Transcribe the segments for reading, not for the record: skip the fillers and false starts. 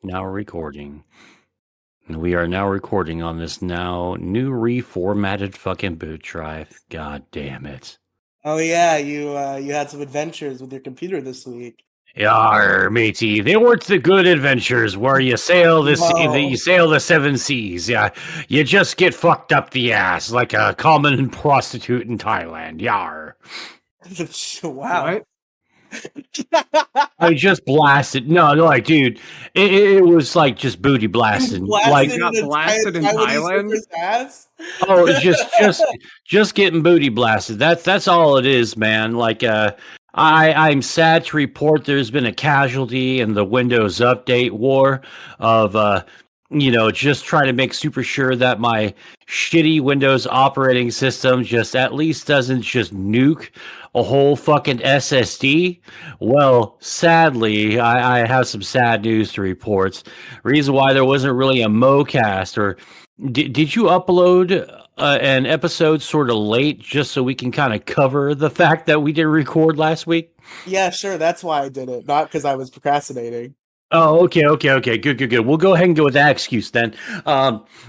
Now recording. We are now recording on this now new reformatted fucking boot drive. God damn it. Oh yeah, you had some adventures with your computer this week. Yar, matey. They weren't the good adventures where you sail No. you sail the seven seas. Yeah, you just get fucked up the ass like a common prostitute in Thailand. Yar. Wow. I just blasted. No, like, dude, it was like just booty blasting. Like, Blasted You got an entire blasted in Taiwanese Thailand? hooker's ass. oh, it's just getting booty blasted. That's all it is, man. Like, I'm sad to report there's been a casualty in the Windows Update war of just trying to make super sure that my shitty Windows operating system just at least doesn't just nuke a whole fucking SSD. Well, sadly, I have some sad news to report. Reason why there wasn't really a MoCast or did you upload an episode sort of late just so we can kind of cover the fact that we didn't record last week? Yeah, sure. That's why I did it, not because I was procrastinating. Oh, okay. Good. We'll go ahead and go with that excuse then.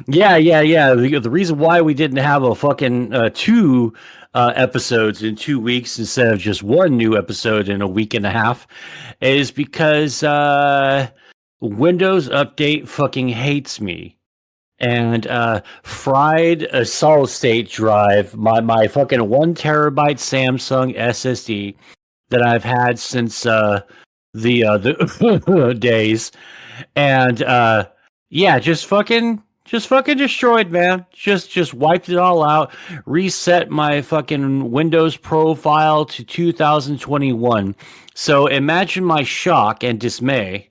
Yeah. The reason why we didn't have a fucking two episodes in 2 weeks instead of just one new episode in a week and a half is because Windows Update fucking hates me. And fried a solid state drive, my fucking 1 terabyte Samsung SSD that I've had since the days, and yeah, just fucking destroyed, man. Just wiped it all out. Reset my fucking Windows profile to 2021. So imagine my shock and dismay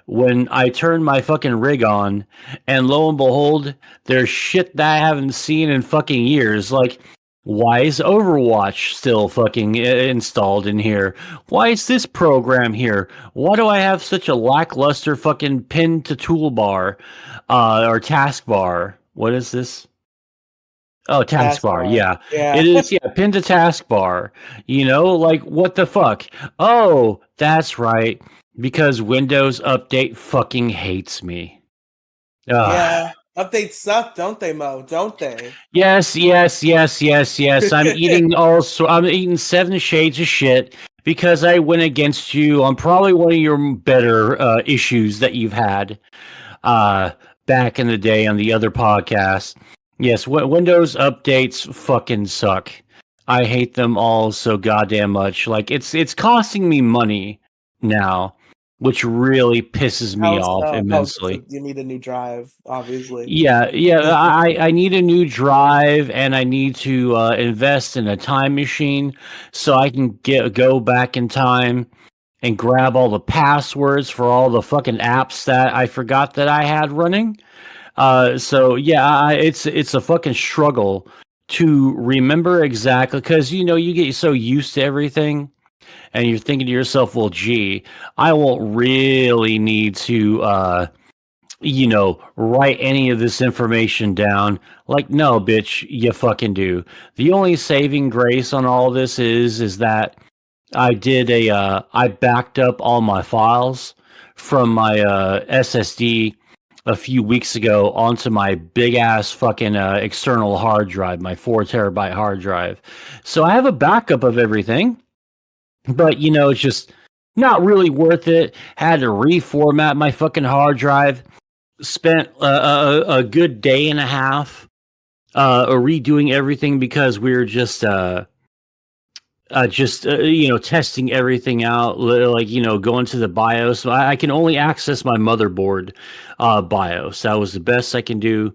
when I turned my fucking rig on, and lo and behold, there's shit that I haven't seen in fucking years. Like, why is Overwatch still fucking installed in here? Why is this program here? Why do I have such a lackluster fucking pin to toolbar or taskbar? What is this? Oh, taskbar. Taskbar. Yeah, Yeah. it is. Yeah, pin to taskbar. Like what the fuck? Oh, that's right. Because Windows Update fucking hates me. Ugh. Yeah. Updates suck, don't they, Mo? Don't they? Yes. I'm eating 7 shades of shit because I went against you on probably one of your better issues that you've had back in the day on the other podcast. Yes, Windows updates fucking suck. I hate them all so goddamn much. Like it's costing me money now, which really pisses me How off so? Oh, 'cause immensely. you need a new drive, obviously. Yeah. I need a new drive, and I need to invest in a time machine so I can go back in time and grab all the passwords for all the fucking apps that I forgot that I had running. So yeah, it's a fucking struggle to remember exactly because you get so used to everything, and you're thinking to yourself, well, gee, I won't really need to write any of this information down. Like, no, bitch, you fucking do. The only saving grace on all this is that I backed up all my files from my SSD a few weeks ago onto my big ass fucking external hard drive, my 4 terabyte hard drive. So I have a backup of everything, but it's just not really worth it. Had to reformat my fucking hard drive. Spent a good day and a half redoing everything because we were just testing everything out, like going to the BIOS. I can only access my motherboard BIOS. That was the best I can do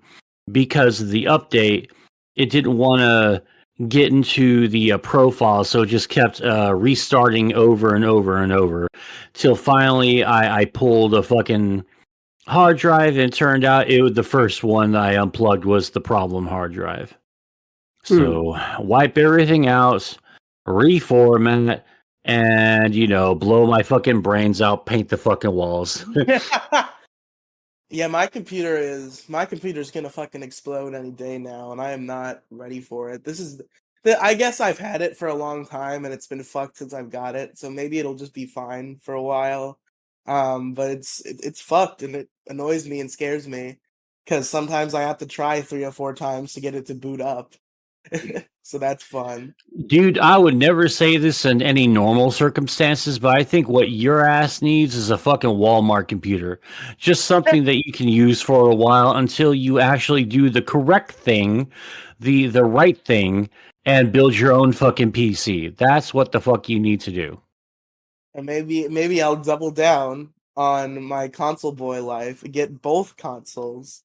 because of the update. It didn't want to get into the profile, so it just kept restarting over and over and over till finally I pulled a fucking hard drive, and it turned out the first one that I unplugged was the problem hard drive. So wipe everything out, reformat, and blow my fucking brains out, paint the fucking walls. Yeah, my computer's gonna fucking explode any day now, and I am not ready for it. I guess I've had it for a long time, and it's been fucked since I've got it, so maybe it'll just be fine for a while. But it's fucked, and it annoys me and scares me because sometimes I have to try 3 or 4 times to get it to boot up. So that's fun. Dude, I would never say this in any normal circumstances, but I think what your ass needs is a fucking Walmart computer. Just something that you can use for a while until you actually do the correct thing, the right thing, and build your own fucking PC. That's what the fuck you need to do. And maybe I'll double down on my console boy life, get both consoles,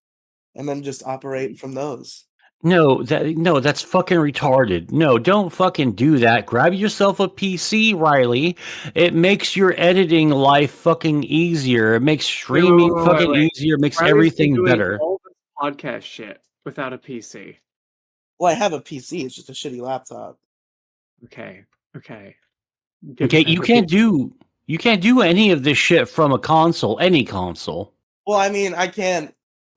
and then just operate from those. No, that's fucking retarded. No, don't fucking do that. Grab yourself a PC, Riley. It makes your editing life fucking easier. It makes streaming fucking easier. It makes Riley's been everything doing better. all this podcast shit without a PC. Well, I have a PC. It's just a shitty laptop. Okay. Okay, you can't do any of this shit from a console, any console. Well, I mean, I can't.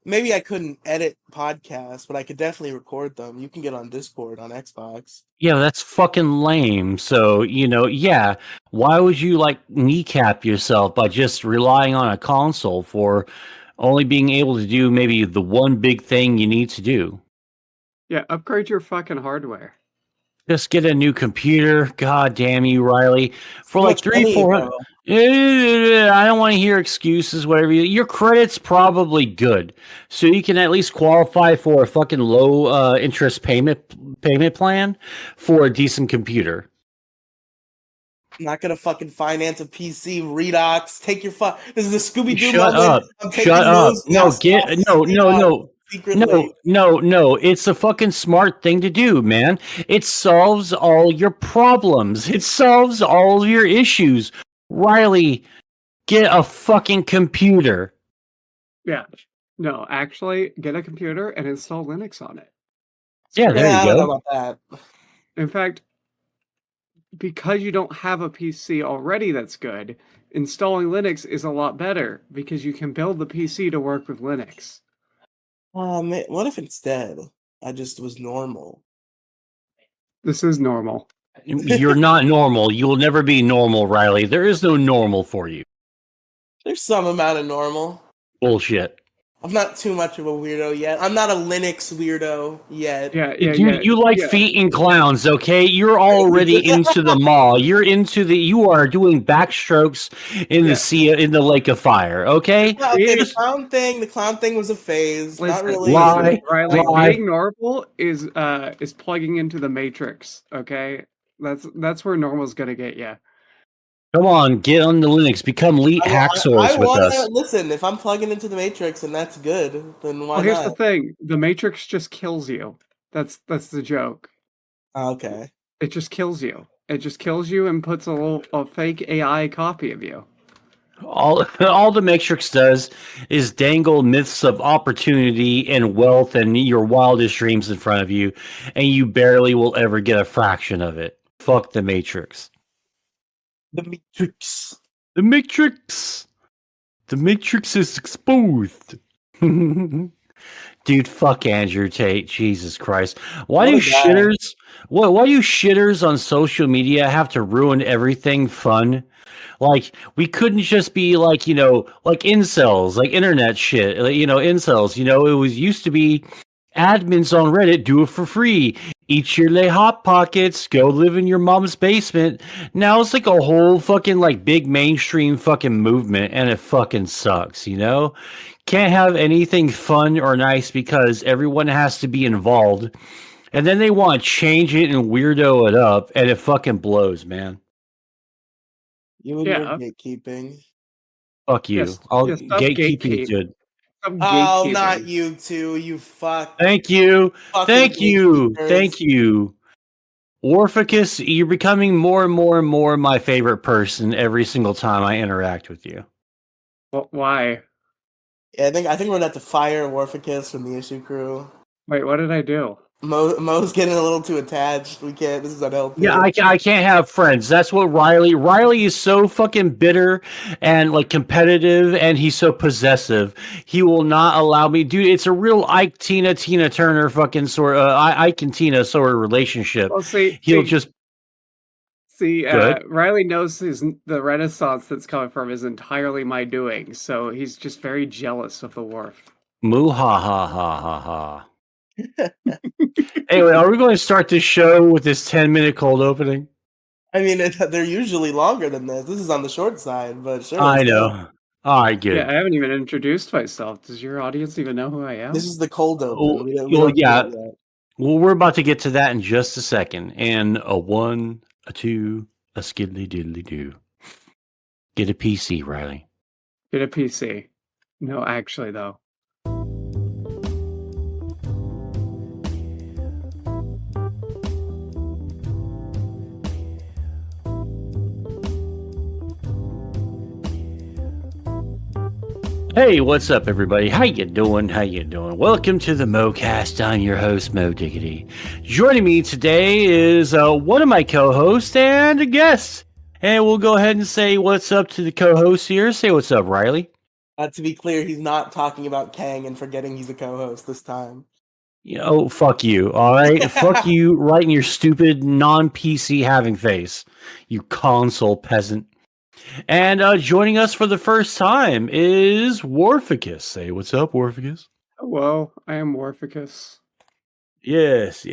Maybe I couldn't edit podcasts, but I could definitely record them. You can get on Discord on Xbox. Yeah, that's fucking lame. So, yeah, why would you like kneecap yourself by just relying on a console for only being able to do maybe the one big thing you need to do? Yeah, upgrade your fucking hardware. Just get a new computer. God damn you, Riley. For Too like much 300, money, 400. though. I don't want to hear excuses, whatever. Your credit's probably good. So you can at least qualify for a fucking low interest payment plan for a decent computer. I'm not gonna fucking finance a PC. Redox, take your This is a Scooby Doo Shut moment. up. I'm taking Shut up. those No, masks get off no, the no, Redox no. secretly. No. It's a fucking smart thing to do, man. It solves all your problems. It solves all of your issues. Riley, get a fucking computer. Yeah. No, actually, get a computer and install Linux on it. Yeah, there I you don't know go. about that. In fact, because you don't have a PC already that's good, installing Linux is a lot better because you can build the PC to work with Linux. What if instead I just was normal? This is normal. You're not normal. You will never be normal, Riley. There is no normal for you. There's some amount of normal. Bullshit. I'm not too much of a weirdo yet. I'm not a Linux weirdo yet. Yeah. You like feet and clowns, okay? You're already into the mall. You are doing backstrokes in the sea, in the lake of fire, okay? Well, okay, the clown thing was a phase. Listen, not really. Lie. Being normal is plugging into the matrix, okay? That's where normal's gonna get you. Come on, get on the Linux. Become elite hacksaws with us. Listen, if I'm plugging into the Matrix and that's good, then why Well, here's not? the thing: the Matrix just kills you. That's the joke. Okay. It just kills you. It just kills you and puts a fake AI copy of you. All the Matrix does is dangle myths of opportunity and wealth and your wildest dreams in front of you, and you barely will ever get a fraction of it. Fuck the Matrix. The Matrix. The Matrix. The Matrix is exposed. Dude, fuck Andrew Tate. Jesus Christ. Why do shitters on social media have to ruin everything fun? Like, we couldn't just be like incels, like internet shit, incels. It was used to be admins on Reddit do it for free. Eat your lay hot pockets, go live in your mom's basement. Now it's like a whole fucking like big mainstream fucking movement, and it fucking sucks, Can't have anything fun or nice because everyone has to be involved. And then they want to change it and weirdo it up, and it fucking blows, man. You and your gatekeeping. Fuck you. Gatekeeping is good. Oh, not you two, you fuck. Thank you. Thank you. Warficus, you're becoming more and more and more my favorite person every single time I interact with you. Well, why? Yeah, I think we're gonna have to fire Warficus from the issue crew. Wait, what did I do? Mo's getting a little too attached. We can't. This is unhealthy. Yeah, I can't have friends. That's what Riley is so fucking bitter and like competitive, and he's so possessive. He will not allow me, dude. It's a real Tina Turner fucking sort of Ike and Tina sort of relationship. Well, see, He'll just. See, Good. Riley knows the renaissance that's coming from is entirely my doing, so he's just very jealous of the wharf. Moo ha ha ha ha ha. Anyway, are we going to start this show with this 10-minute cold opening? I mean, they're usually longer than this. This is on the short side, but sure. I let's go. know. All right, good. Yeah, I haven't even introduced myself. Does your audience even know who I am? This is the cold open. Oh, We don't well, do yeah. that yet. Well, we're about to get to that in just a second. And a 1, a 2, a skiddly diddly do. Get a PC, Riley. Get a PC. No, actually, though. Hey, what's up, everybody? How you doing? How you doing? Welcome to the MoCast. I'm your host, Mo Diggity. Joining me today is one of my co-hosts and a guest. And we'll go ahead and say what's up to the co-host here. Say what's up, Riley. To be clear, he's not talking about Kang and forgetting he's a co-host this time. Oh, fuck you, all right? Fuck you right in your stupid non-PC having face, you console peasant. And joining us for the first time is Warficus. Say what's up, Warficus. Hello, I am Warficus. Yes.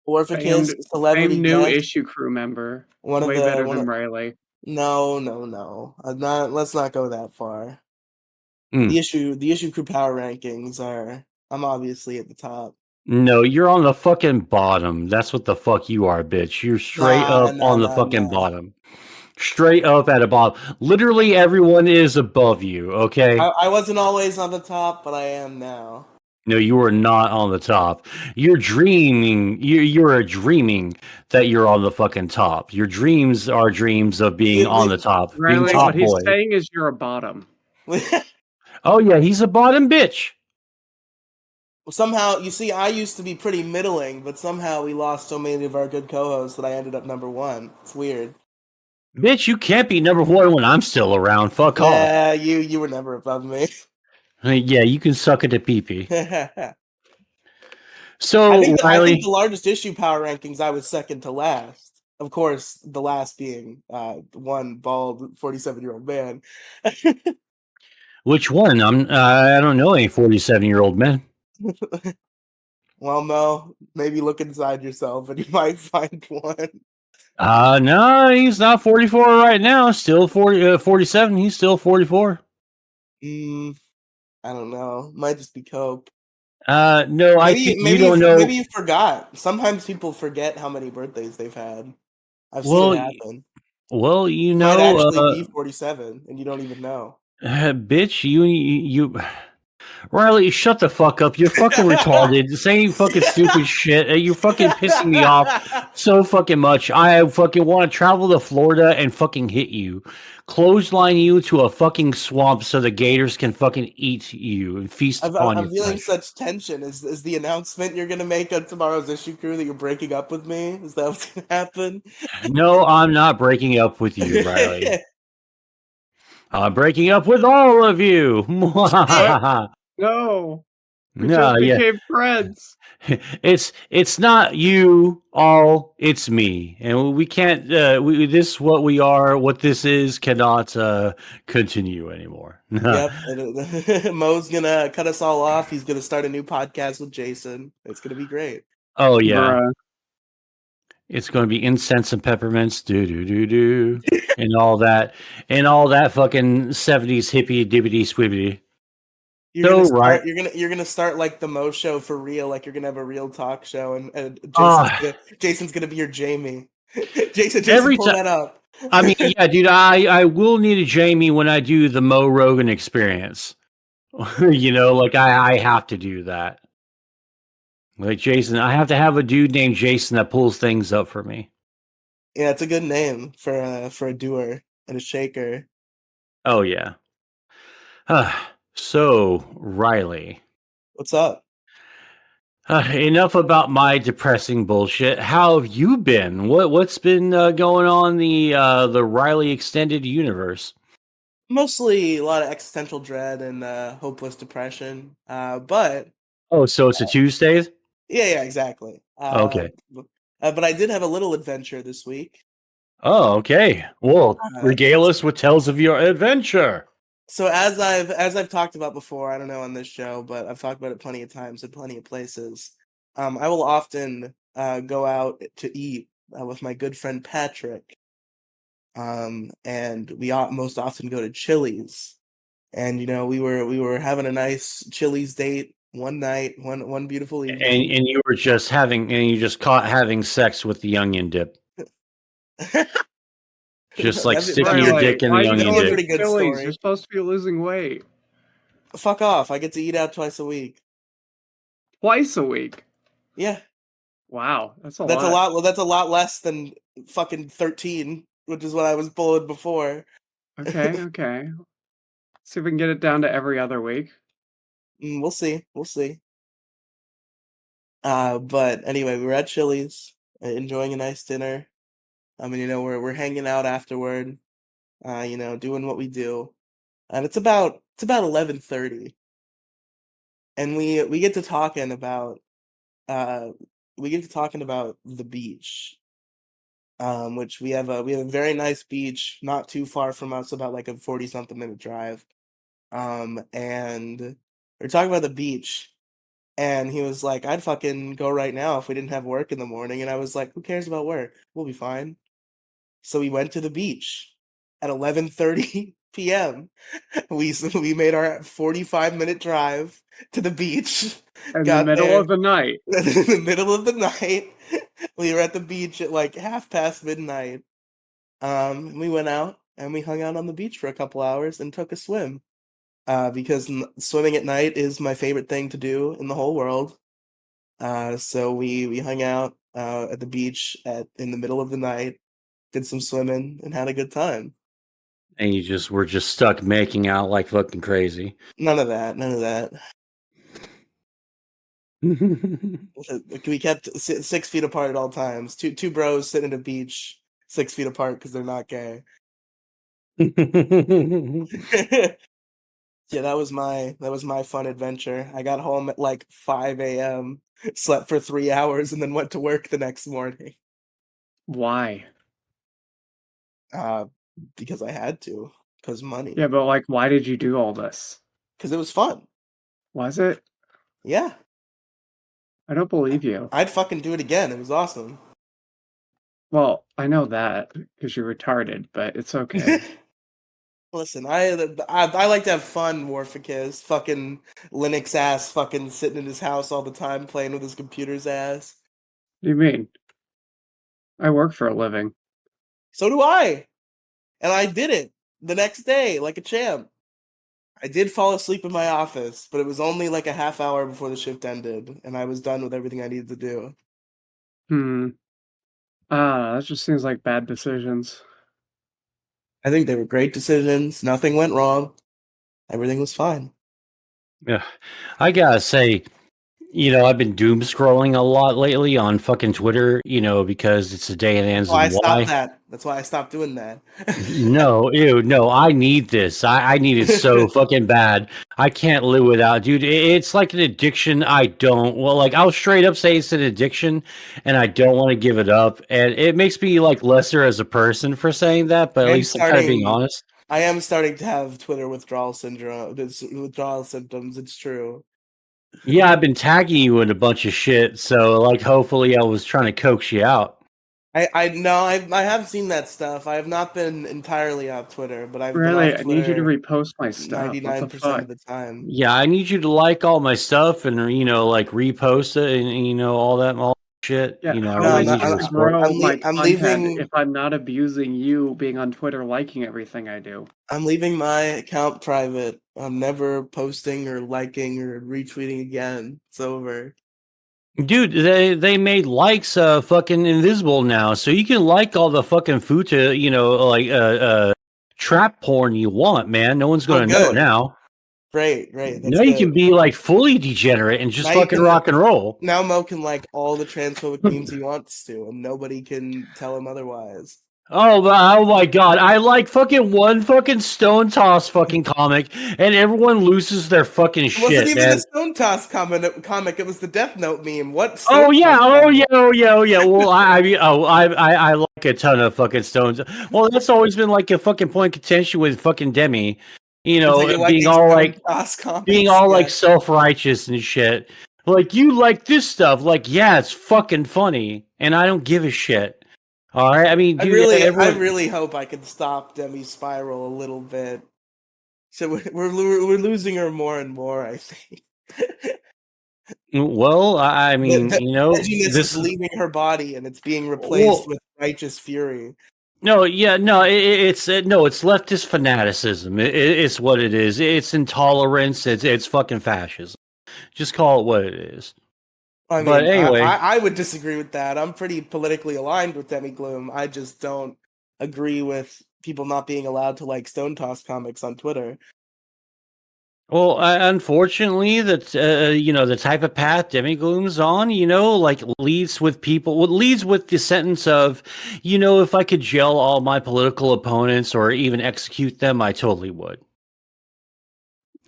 Warficus, celebrity new guest. issue crew member. One of Way the- better one than of- Riley. No. Let's not go that far. The issue crew power rankings are. I'm obviously at the top. No, you're on the fucking bottom. That's what the fuck you are, bitch. You're straight up on the fucking bottom. Straight up at a bottom. Literally everyone is above you, okay? I wasn't always on the top, but I am now. No, you are not on the top. You're dreaming. You're dreaming that you're on the fucking top. Your dreams are dreams of being on the top. Riley, being top what he's boy. saying is you're a bottom. Oh yeah, he's a bottom bitch. Somehow, you see, I used to be pretty middling, but somehow we lost so many of our good co-hosts that I ended up number 1. It's weird. Bitch, you can't be number 1 when I'm still around. Fuck off. Yeah, you were never above me. Yeah, you can suck it to pee-pee. I So, think Riley, the largest issue power rankings, I was second to last. Of course, the last being one bald 47-year-old man. which one? I don't know any 47-year-old men. Well, Mo, maybe look inside yourself and you might find one. No, he's not 44 right now. Still 47. He's still 44. I don't know. Might just be coke. No, Maybe, I think you don't know. Maybe you forgot. Sometimes people forget how many birthdays they've had. I've seen it happen. Well, you Might know, actually be 47, and you don't even know. bitch, you. Riley, shut the fuck up. You're fucking retarded. Saying fucking stupid shit. You're fucking pissing me off so fucking much. I fucking want to travel to Florida and fucking hit you. Clothesline you to a fucking swamp so the gators can fucking eat you and feast upon you. I'm feeling such tension. Is the announcement you're going to make on tomorrow's issue crew that you're breaking up with me? Is that what's going to happen? No, I'm not breaking up with you, Riley. I'm breaking up with all of you. No, we No, just became friends. It's not you all, it's me, and we can't. This what we are. What this is cannot continue anymore. Yep, Mo's gonna cut us all off. He's gonna start a new podcast with Jason. It's gonna be great. Oh yeah, Bruh. it's going to be incense and peppermints, do, and all that fucking 70s hippie dibbity swibbity. You're gonna start like the Mo show for real. Like you're gonna have a real talk show, and Jason's gonna be your Jamie. Jason, pull that up. I mean, yeah, dude, I will need a Jamie when I do the Mo Rogan experience. You know, like I have to do that. Like Jason, I have to have a dude named Jason that pulls things up for me. Yeah, it's a good name for a doer and a shaker. Oh yeah. So, Riley. What's up? Enough about my depressing bullshit. How have you been? What's been going on in the Riley extended universe? Mostly a lot of existential dread and hopeless depression. But oh, so it's a Tuesday? Yeah, exactly. Okay. But I did have a little adventure this week. Oh, okay. Well, regale us with tales of your adventure. So as I've talked about before, I don't know on this show, but I've talked about it plenty of times in plenty of places. I will often go out to eat with my good friend Patrick. And we most often go to Chili's. And we were having a nice Chili's date one night, one beautiful evening. And you were just you just caught having sex with the onion dip. Just like sticking your dick in the onion dip. Pretty good Chili's? story. You're supposed to be losing weight. Fuck off! I get to eat out twice a week. Twice a week? Yeah. Wow, that's a lot. Well, that's a lot less than fucking 13, which is what I was pulling before. Okay. See if we can get it down to every other week. We'll see. But anyway, we were at Chili's, enjoying a nice dinner. I mean, we're hanging out afterward, doing what we do, and it's about 11:30, and we get to talking about the beach, which we have a very nice beach not too far from us, about like a 40-something minute drive, and we're talking about the beach. And he was like, I'd fucking go right now if we didn't have work in the morning. And I was like, who cares about work? We'll be fine. So we went to the beach at 11:30 p.m. We made our 45-minute drive to the beach. In the middle of the night. In the middle of the night. We were at the beach at like midnight. We went out and we hung out on the beach for a couple hours and took a swim. Because swimming at night is my favorite thing to do in the whole world. So we hung out at the beach in the middle of the night, did some swimming, and had a good time. And you were just stuck making out like fucking crazy. None of that. We kept 6 feet apart at all times. Two bros sitting at a beach 6 feet apart because they're not gay. Yeah, that was my fun adventure. I got home at like 5 a.m., slept for 3 hours, and then went to work the next morning. Why? Because I had to. Because money. Yeah, but like, why did you do all this? Because it was fun. Was it? Yeah. I don't believe you. I'd fucking do it again. It was awesome. Well, I know that because you're retarded, but it's okay. Listen, I like to have fun, Warficus. Fucking Linux ass fucking sitting in his house all the time playing with his computer's ass. What do you mean? I work for a living. So do I. And I did it the next day like a champ. I did fall asleep in my office, but it was only like a half hour before the shift ended, and I was done with everything I needed to do. That just seems like bad decisions. I think they were great decisions. Nothing went wrong. Everything was fine. Yeah. I gotta say, I've been doom scrolling a lot lately on fucking Twitter, because it's the day it ends. Oh, I stopped that. That's why I stopped doing that. No, I need this. I need it so fucking bad. I can't live without, dude. It's like an addiction. I'll straight up say it's an addiction, and I don't want to give it up. And it makes me like lesser as a person for saying that, but at least I'm kind of being honest. I am starting to have Twitter withdrawal syndrome. Withdrawal symptoms. It's true. Yeah, I've been tagging you in a bunch of shit, so like hopefully I was trying to coax you out. I have seen that stuff. I have not been entirely off Twitter, but I've really. been off Twitter. I need you to repost my stuff. 99% of the time. Yeah, I need you to like all my stuff and like repost it and all that shit. Yeah, I'm leaving if I'm not abusing you being on Twitter liking everything I do. I'm leaving my account private. I'm never posting or liking or retweeting again. It's over. Dude, they made likes fucking invisible now, so you can like all the fucking futa, trap porn you want, man. No one's gonna know now. Right. Now you can be like fully degenerate and just fucking rock and roll. Now Mo can like all the transphobic memes he wants to, and nobody can tell him otherwise. Oh my god! I like fucking one fucking Stone Toss fucking comic, and everyone loses their fucking It wasn't shit, even the man. Stone Toss comic. It was the Death Note meme. What Oh Stone yeah, Toss oh comic? yeah, oh yeah, oh yeah. Well, I mean, I like a ton of fucking Stones. Well, that's always been like a fucking point of contention with fucking Demi. You It's like know, you like these Stone Toss being comics. all Yeah. like self righteous and shit. Like you like this stuff. Like yeah, it's fucking funny, and I don't give a shit. All right, I mean, I dude, everyone. really hope I can stop Demi's spiral a little bit. So we're losing her more and more. I think Well, I mean, the you know, edginess is this. leaving her body and it's being replaced Well, with righteous fury. no, yeah, no, it's no, it's leftist fanaticism. It's what it is. It's intolerance. It's fucking fascism. Just call it what it is. I But mean, anyway, I would disagree with that. I'm pretty politically aligned with Demi Gloom. I just don't agree with people not being allowed to like Stone Toss comics on Twitter. well, unfortunately, that you know the type of path Demigloom's on, you know, like leads with people. What leads with the sentence of, you know, if I could jail all my political opponents or even execute them, I totally would.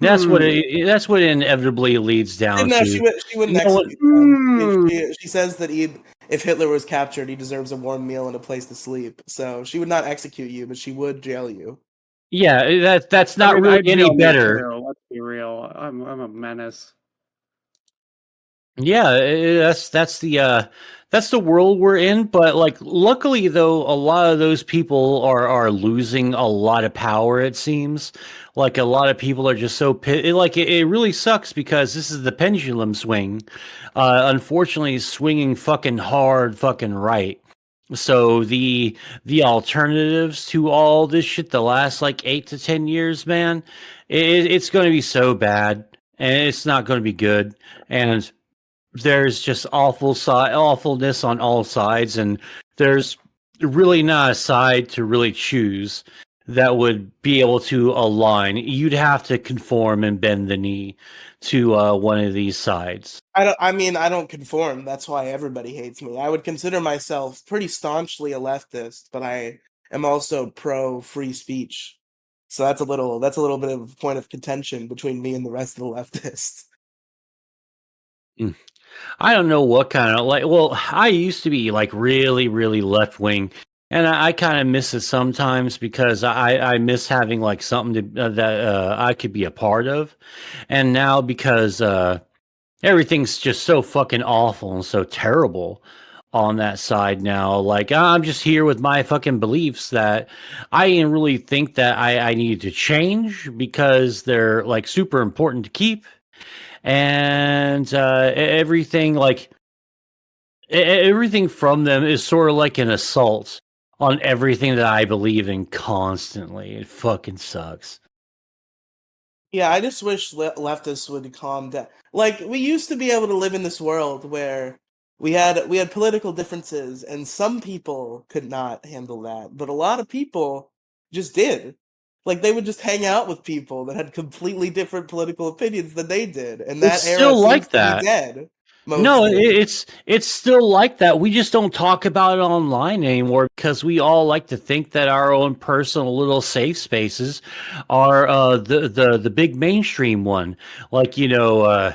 That's what Hmm. that's what it inevitably leads down No, to. she wouldn't No one, execute them. Hmm. She says that if Hitler was captured, he deserves a warm meal and a place to sleep. So she would not execute you, but she would jail you. yeah, that's I not mean, really I'd any jail me better. too. Let's be real. I'm a menace. Yeah, that's the world we're in. But like, luckily though, a lot of those people are losing a lot of power. It seems like a lot of people are just so like it really sucks because this is the pendulum swing. Unfortunately, swinging fucking hard, fucking right. So the alternatives to all this shit, the last like 8 to 10 years, man, it's going to be so bad, and it's not going to be good. And there's just awfulness on all sides, and there's really not a side to really choose that would be able to align. You'd have to conform and bend the knee to one of these sides. I mean, I don't conform. That's why everybody hates me. I would consider myself pretty staunchly a leftist, but I am also pro free speech. So that's a little bit of a point of contention between me and the rest of the leftists. Mm. I don't know what kind of like. Well, I used to be like really, really left wing, and I kind of miss it sometimes because I miss having like something that I could be a part of, and now because everything's just so fucking awful and so terrible on that side now. Like I'm just here with my fucking beliefs that I didn't really think that I needed to change because they're like super important to keep, and everything like everything from them is sort of like an assault on everything that I believe in constantly. It fucking sucks. Yeah, I just wish leftists would calm down. Like we used to be able to live in this world where we had political differences, and some people could not handle that, but a lot of people just did. Like they would just hang out with people that had completely different political opinions than they did, and It's that era still seems like to be that. dead No, mostly. it's still like that. We just don't talk about it online anymore because we all like to think that our own personal little safe spaces are the big mainstream one. Like you know,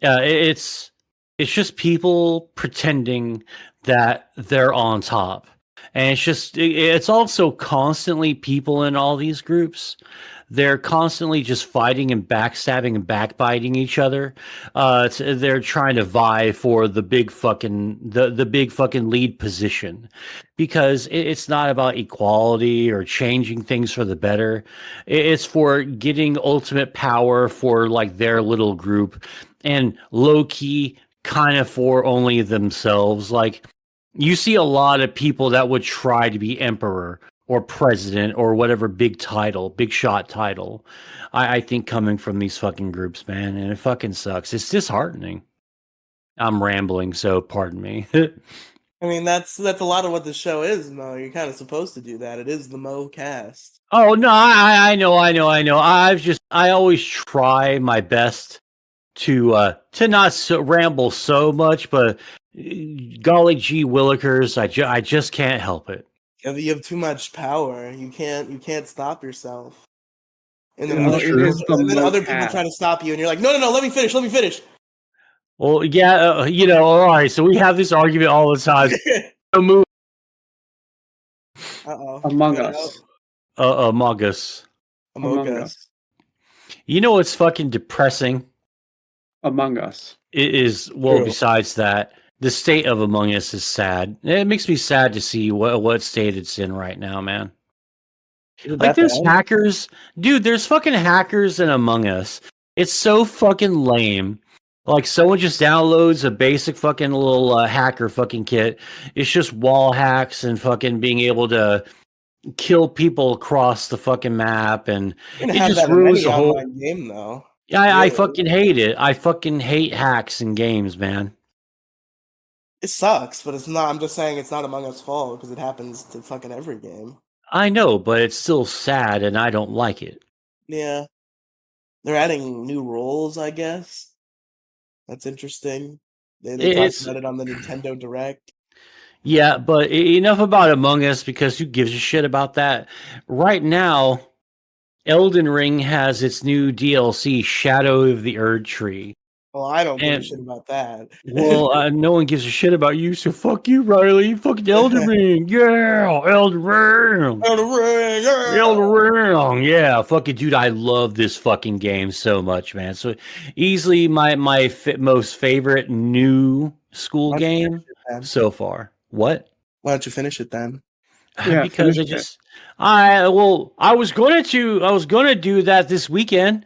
it's just people pretending that they're on top, and it's also constantly people in all these groups. They're constantly just fighting and backstabbing and backbiting each other. They're trying to vie for the big fucking lead position because it's not about equality or changing things for the better. It's for getting ultimate power for like their little group and low key kind of for only themselves. Like you see a lot of people that would try to be emperor or president or whatever big shot title. I think coming from these fucking groups, man, and it fucking sucks. It's disheartening. I'm rambling, so pardon me. I mean, that's a lot of what the show is, Mo. You're kind of supposed to do that. It is the Mo cast. Oh no, I know. I always try my best to not ramble so much, but golly gee willikers, I just can't help it. You have too much power. You can't stop yourself. And then Well, other it people, is the most try hacked. to stop you, and you're like, no, let me finish. Well, yeah, all right. So we have this argument all the time. Move Uh-oh. Among Cut out. Us. Among Us. Among Us. You know what's fucking depressing? Among Us. It is, well, True. besides that, the state of Among Us is sad. It makes me sad to see what state it's in right now, man. Is it Like, that there's bad? hackers. Dude, there's fucking hackers in Among Us. It's so fucking lame. Like, someone just downloads a basic fucking little hacker fucking kit. It's just wall hacks and fucking being able to kill people across the fucking map, and You're gonna it have just that in ruins any the whole. online game, though. I Really, fucking hate it. I fucking hate hacks in games, man. it sucks, but it's not. I'm just saying it's not Among Us' fault because it happens to fucking every game. I know, but it's still sad, and I don't like it. Yeah, they're adding new roles, I guess. That's interesting. They talked It's about it on the Nintendo Direct. yeah, but enough about Among Us, because who gives a shit about that? Right now, Elden Ring has its new DLC, Shadow of the Erd Tree, Well, I don't give a shit and about that. well, no one gives a shit about you, so fuck you, Riley. Fucking Elden Ring, yeah, Elden Ring. Elden Ring, yeah! Elden Ring, yeah, fucking dude, I love this fucking game so much, man. So easily my most favorite new school Why don't you game finish it then? so far. What? Why don't you finish it then? Yeah, Because finish it. I was gonna do that this weekend,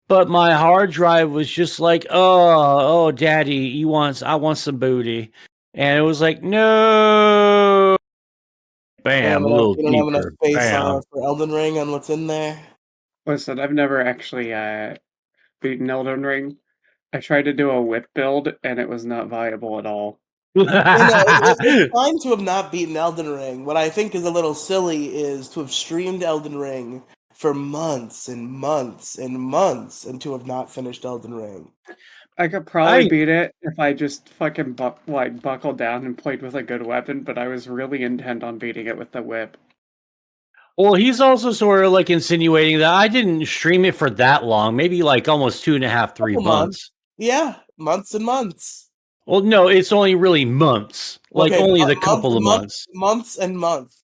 but my hard drive was just like, oh, daddy, I want some booty, and it was like, no, bam, a little You don't have enough deeper, space bam. for Elden Ring on what's in there. Listen, I've never actually beaten Elden Ring. I tried to do a whip build, and it was not viable at all. You know, it's fine to have not beaten Elden Ring. What I think is a little silly is to have streamed Elden Ring for months and months and months and to have not finished Elden Ring. I could probably I beat it if I just fucking buckled down and played with a good weapon, but I was really intent on beating it with the whip. Well, he's also sort of like insinuating that I didn't stream it for that long, maybe like almost 2.5, 3 months. Months. Yeah, months and months. Well, no, it's only really months, like Okay, only the couple of months. Months and months.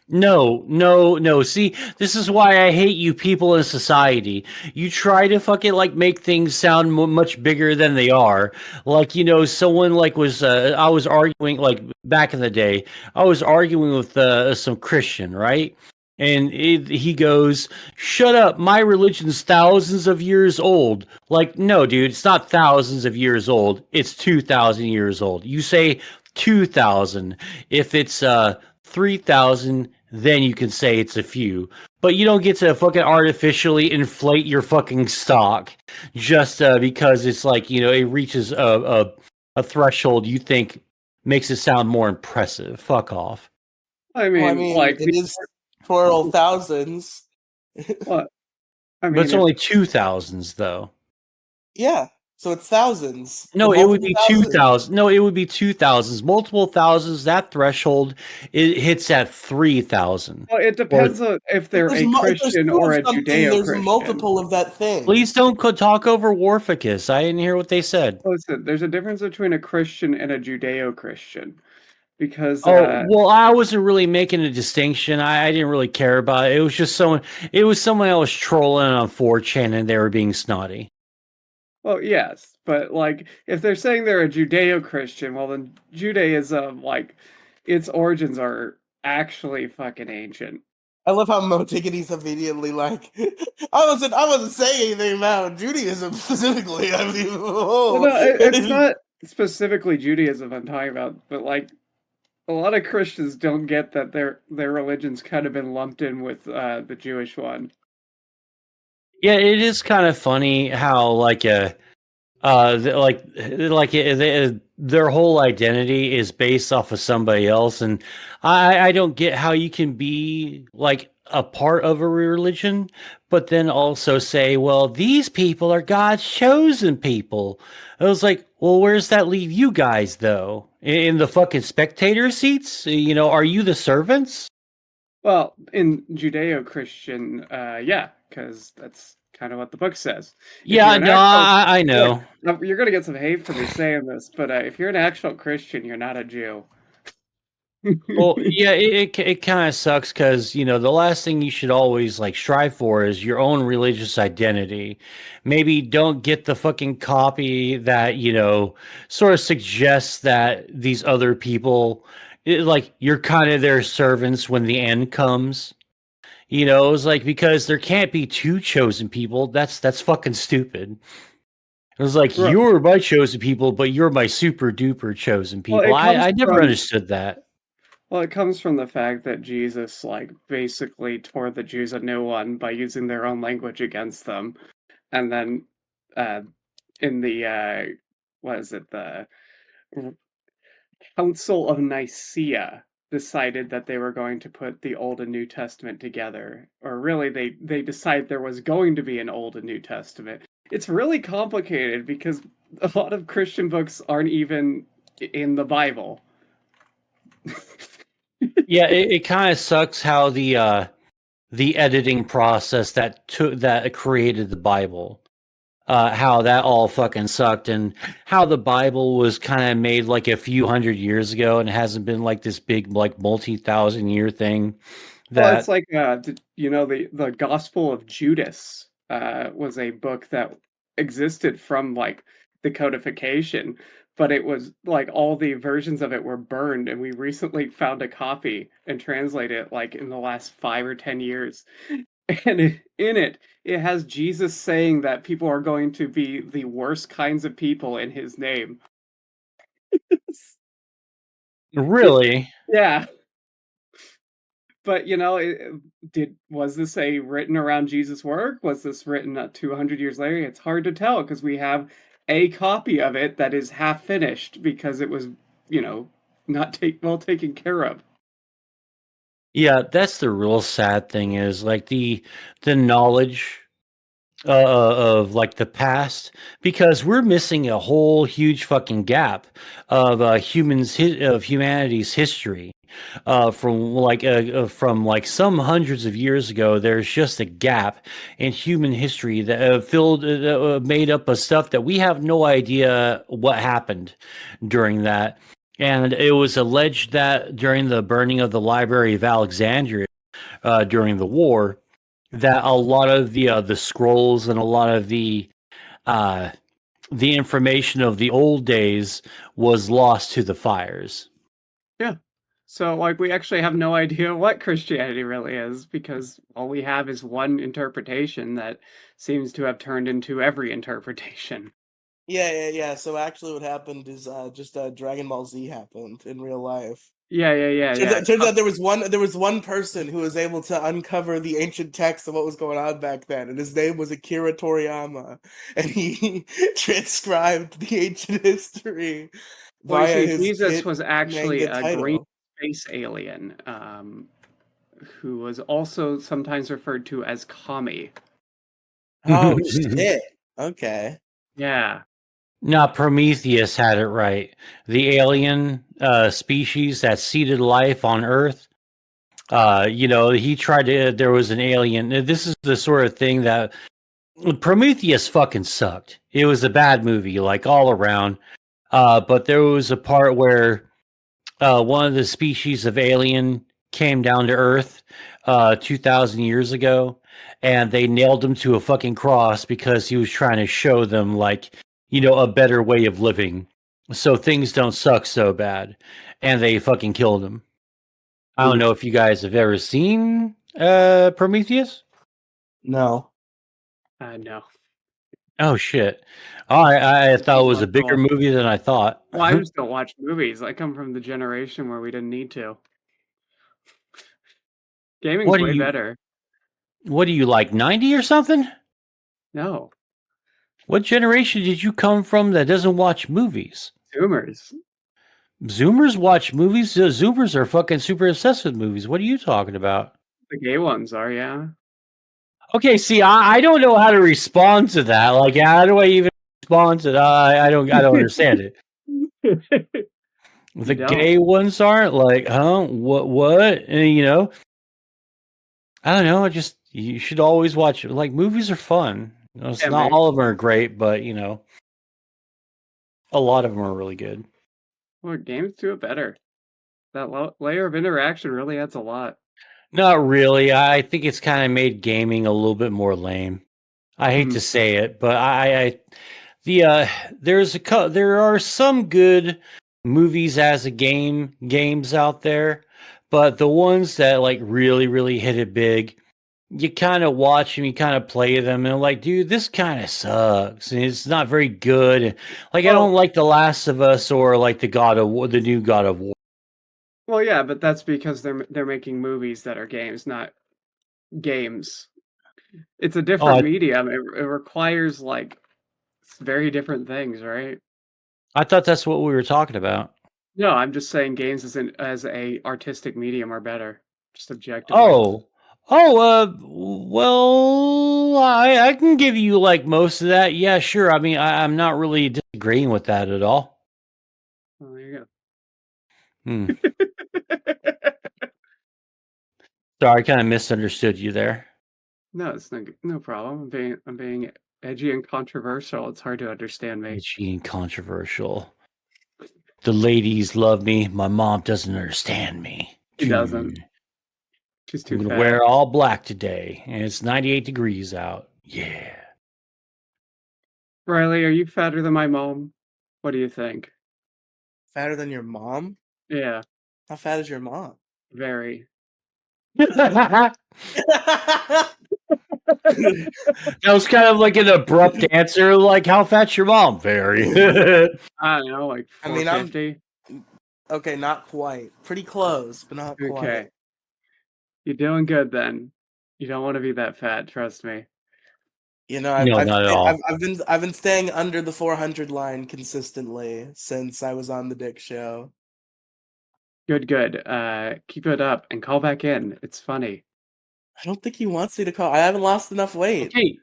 No. See, this is why I hate you people in society. You try to fucking like make things sound much bigger than they are. Like, someone like was, I was arguing, like back in the day, I was arguing with some Christian, right? And he goes, shut up, my religion's thousands of years old. Like, no, dude, it's not thousands of years old. It's 2,000 years old. You say 2,000. If it's 3,000, then you can say it's a few. But you don't get to fucking artificially inflate your fucking stock just because it's like, it reaches a threshold you think makes it sound more impressive. Fuck off. I mean, like, it is plural thousands. what? I But mean, it's only 2,000s, though. Yeah, so it's thousands. No, The it would be multiple 2,000. No, it would be 2,000s. Multiple thousands, that threshold, it hits at 3,000. well, it depends on if they're a if there's Christian two or of a something, Judeo-Christian. there's multiple of that thing. Please don't talk over Warficus. I didn't hear what they said. Listen, there's a difference between a Christian and a Judeo-Christian. Because Oh, well, I wasn't really making a distinction. I didn't really care about it. It was just someone I was trolling on 4chan and they were being snotty. well, yes, but like if they're saying they're a Judeo-Christian, well then Judaism, like its origins are actually fucking ancient. I love how Motiggity's immediately like, I wasn't saying anything about Judaism specifically. I mean, Well, no, it's not specifically Judaism I'm talking about, but like a lot of Christians don't get that their religion's kind of been lumped in with the Jewish one. Yeah, it is kind of funny how their whole identity is based off of somebody else, and I don't get how you can be like a part of a religion, but then also say, well, these people are God's chosen people. I was like, well, where's that leave you guys though? In the fucking spectator seats? Are you the servants? Well, in Judeo-Christian, yeah, because that's kind of what the book says. If you're Yeah, an no, actual, I look, know. you're gonna get some hate for me saying this, but if you're an actual Christian, you're not a Jew. Well, yeah, it kind of sucks because the last thing you should always like strive for is your own religious identity. Maybe don't get the fucking copy that sort of suggests that these other people, like you're kind of their servants when the end comes. It's like because there can't be two chosen people. That's fucking stupid. It was like Right. you're my chosen people, but you're my super duper chosen Well, people. it comes I never from understood that. well, it comes from the fact that Jesus like basically tore the Jews a new one by using their own language against them, and then uh, in the what is it, the Council of Nicaea decided that they were going to put the Old and New Testament together. Or really they decided there was going to be an Old and New Testament. It's really complicated because a lot of Christian books aren't even in the Bible. Yeah, it kind of sucks how the editing process that created the Bible, how that all fucking sucked, and how the Bible was kind of made like a few hundred years ago and hasn't been like this big like multi-thousand-year thing. Well, it's That like the Gospel of Judas was a book that existed from like the codification, but it was like all the versions of it were burned, and we recently found a copy and translated it like in the last 5 or 10 years. And in it, it has Jesus saying that people are going to be the worst kinds of people in his name. It, really. yeah. But was this a written around Jesus' work? Was this written 200 years later? It's hard to tell because we have a copy of it that is half finished because it was, you know, not well taken care of. Yeah, that's the real sad thing is like the knowledge of like the past, because we're missing a whole huge fucking gap of of humanity's history, from like some hundreds of years ago. There's just a gap in human history that made up of stuff that we have no idea what happened during that. And it was alleged that during the burning of the Library of Alexandria during the war, that a lot of the scrolls and a lot of uh, the information of the old days was lost to the fires. Yeah. So like we actually have no idea what Christianity really is because all we have is one interpretation that seems to have turned into every interpretation. Yeah. So actually, what happened is just Dragon Ball Z happened in real life. Yeah. Turns out there was one person who was able to uncover the ancient text of what was going on back then, and his name was Akira Toriyama, and he transcribed the ancient history Well, you via see, his Jesus hit was actually manga a green title. space alien, who was also sometimes referred to as Kami. Oh shit! Okay. Yeah. Now Prometheus had it right. The alien species that seeded life on Earth. He tried to. There was an alien. This is the sort of thing that Prometheus fucking sucked. It was a bad movie, like all around. But there was a part where one of the species of alien came down to Earth 2,000 years ago, and they nailed him to a fucking cross because he was trying to show them, like, a better way of living. So things don't suck so bad. And they fucking killed him. I don't know if you guys have ever seen Prometheus. No. No. Oh, shit. All right. I thought it was a Not at bigger all. movie than I thought. Well, I just don't watch movies. I come from the generation where we didn't need to. Gaming's What do way you better. What do you like, 90 or something? No. What generation did you come from that doesn't watch movies? Zoomers. Zoomers watch movies? Zoomers are fucking super obsessed with movies. What are you talking about? The gay ones are, yeah. Okay, see, I don't know how to respond to that. Like, how do I even respond to that? I don't understand it. The don't. gay ones aren't like, huh? What? And, I don't know. You should always watch it. Like movies are fun. It's Yeah, not man. all of them are great, but a lot of them are really good. Well, games do it better. That layer of interaction really adds a lot. Not really. I think it's kind of made gaming a little bit more lame. I hate to say it, but there are some good movies as a games out there, but the ones that like really hit it big, you kind of watch them, you kind of play them, and like, dude, this kind of sucks, and it's not very good. Like, I don't Well, like The Last of Us or like the God of War, the new God of War. Well, yeah, but that's because they're making movies that are games, not games. It's a Oh, different medium. It requires like very different things, right? I thought that's what we were talking about. No, I'm just saying games as a artistic medium are better, just objectively. Oh, well, I can give you like most of that. Yeah, sure. I mean, I'm not really disagreeing with that at all. Well, there you Hmm. go. Sorry, I kind of misunderstood you there. No, it's no problem. I'm being edgy and controversial. It's hard to understand me. Itchy and controversial. The ladies love me. My mom doesn't understand me. He Dude, doesn't. She's I'm too gonna fat. wear all black today, and it's 98 degrees out. Yeah. Riley, are you fatter than my mom? What do you think? fatter than your mom? Yeah, How fat is your mom? very. That was kind of like an abrupt answer. Like, how fat's your mom? Very. I don't know, like I mean, I'm 450. okay, not quite. Pretty close, but not quite. Okay, you're doing good then. You don't want to be that fat, trust me. You know, No, not at all. I've been staying under the 400 line consistently since I was on the Dick Show. Good, good. Keep it up and call back in. It's funny. I don't think he wants me to call. I haven't lost enough weight. Okay,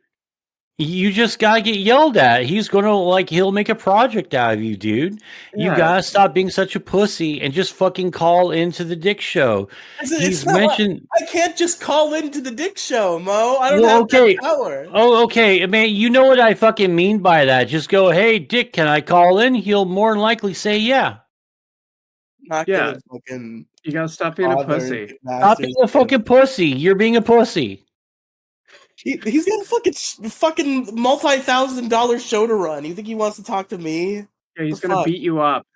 you just gotta get yelled at. He's gonna like he'll make a project out of you, dude. You Yeah, gotta stop being such a pussy and just fucking call into the Dick Show. It's He's not like mentioned. I can't just call into the Dick Show, Mo. I don't Well, have that okay. power. Oh, okay, man. You know what I fucking mean by that. Just go, hey, Dick, can I call in? He'll more than likely say yeah. Not yeah. gonna fucking You gotta stop being a bother pussy. get Stop being masters. a fucking pussy. You're being a pussy. He's got a fucking multi-$1,000 show to run. You think he wants to talk to me? Yeah, he's The gonna fuck? beat you up.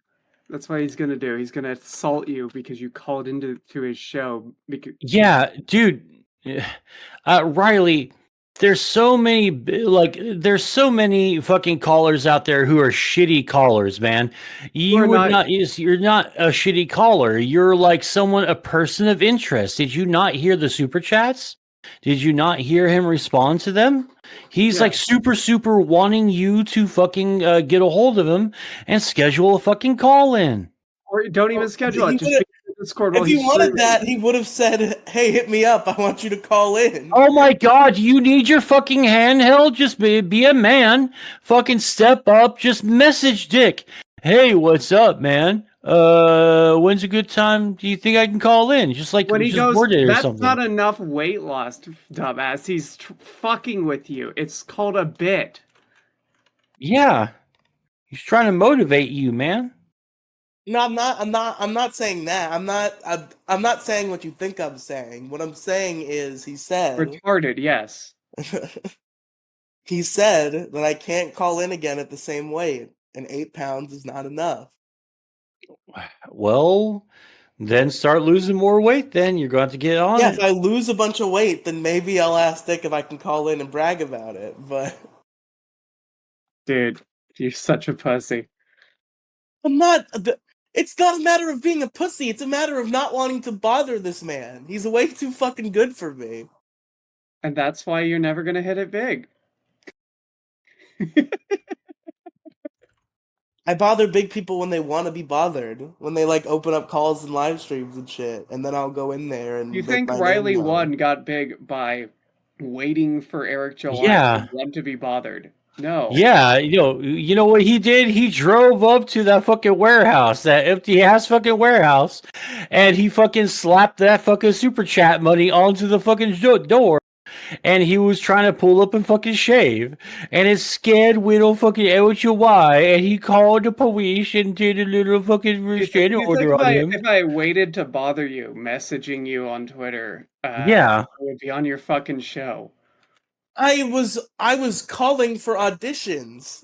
That's what he's gonna do. He's gonna assault you because you called into his show. Because Yeah, dude. Riley, there's so many fucking callers out there who are shitty callers, man. We're not. You're not a shitty caller. You're like a person of interest. Did you not hear the super chats? Did you not hear him respond to them? He's Yeah. like super wanting you to fucking get a hold of him and schedule a fucking call in. Or don't even schedule it. Just be in Discord while If he he's wanted streaming. that, he would have said, "Hey, hit me up. I want you to call in." Oh my god, you need your fucking handheld? Just be a man. Fucking step up. Just message Dick. Hey, what's up, man? When's a good time? Do you think I can call in? Just like When he just goes, word it or that's something. not enough weight loss, dumbass. He's fucking with you. It's called a bit. Yeah. He's trying to motivate you, man. No, I'm not saying that. I'm not saying what you think I'm saying. What I'm saying is, he said, Retarded, yes. he said that I can't call in again at the same weight, and 8 pounds is not enough. Well, then start losing more weight then. You're going to get on Yeah, it. if I lose a bunch of weight, then maybe I'll ask Dick if I can call in and brag about it. But Dude, you're such a pussy. I'm not. It's not a matter of being a pussy. It's a matter of not wanting to bother this man. He's way too fucking good for me. And that's why you're never gonna hit it big. I bother big people when they want to be bothered, when they like open up calls and live streams and shit, and then I'll go in there and You make think my Riley name known. 1 got big by waiting for Eric July to Yeah. want to be bothered? No. Yeah, you know what he did? He drove up to that fucking warehouse, that empty ass fucking warehouse, and he fucking slapped that fucking super chat money onto the fucking door, and he was trying to pull up and fucking shave, and his scared widow fucking why, and he called the police and did a little fucking restraining Do you think order on him. if I waited to bother you, messaging you on Twitter, Yeah. I would be on your fucking show? I was calling for auditions.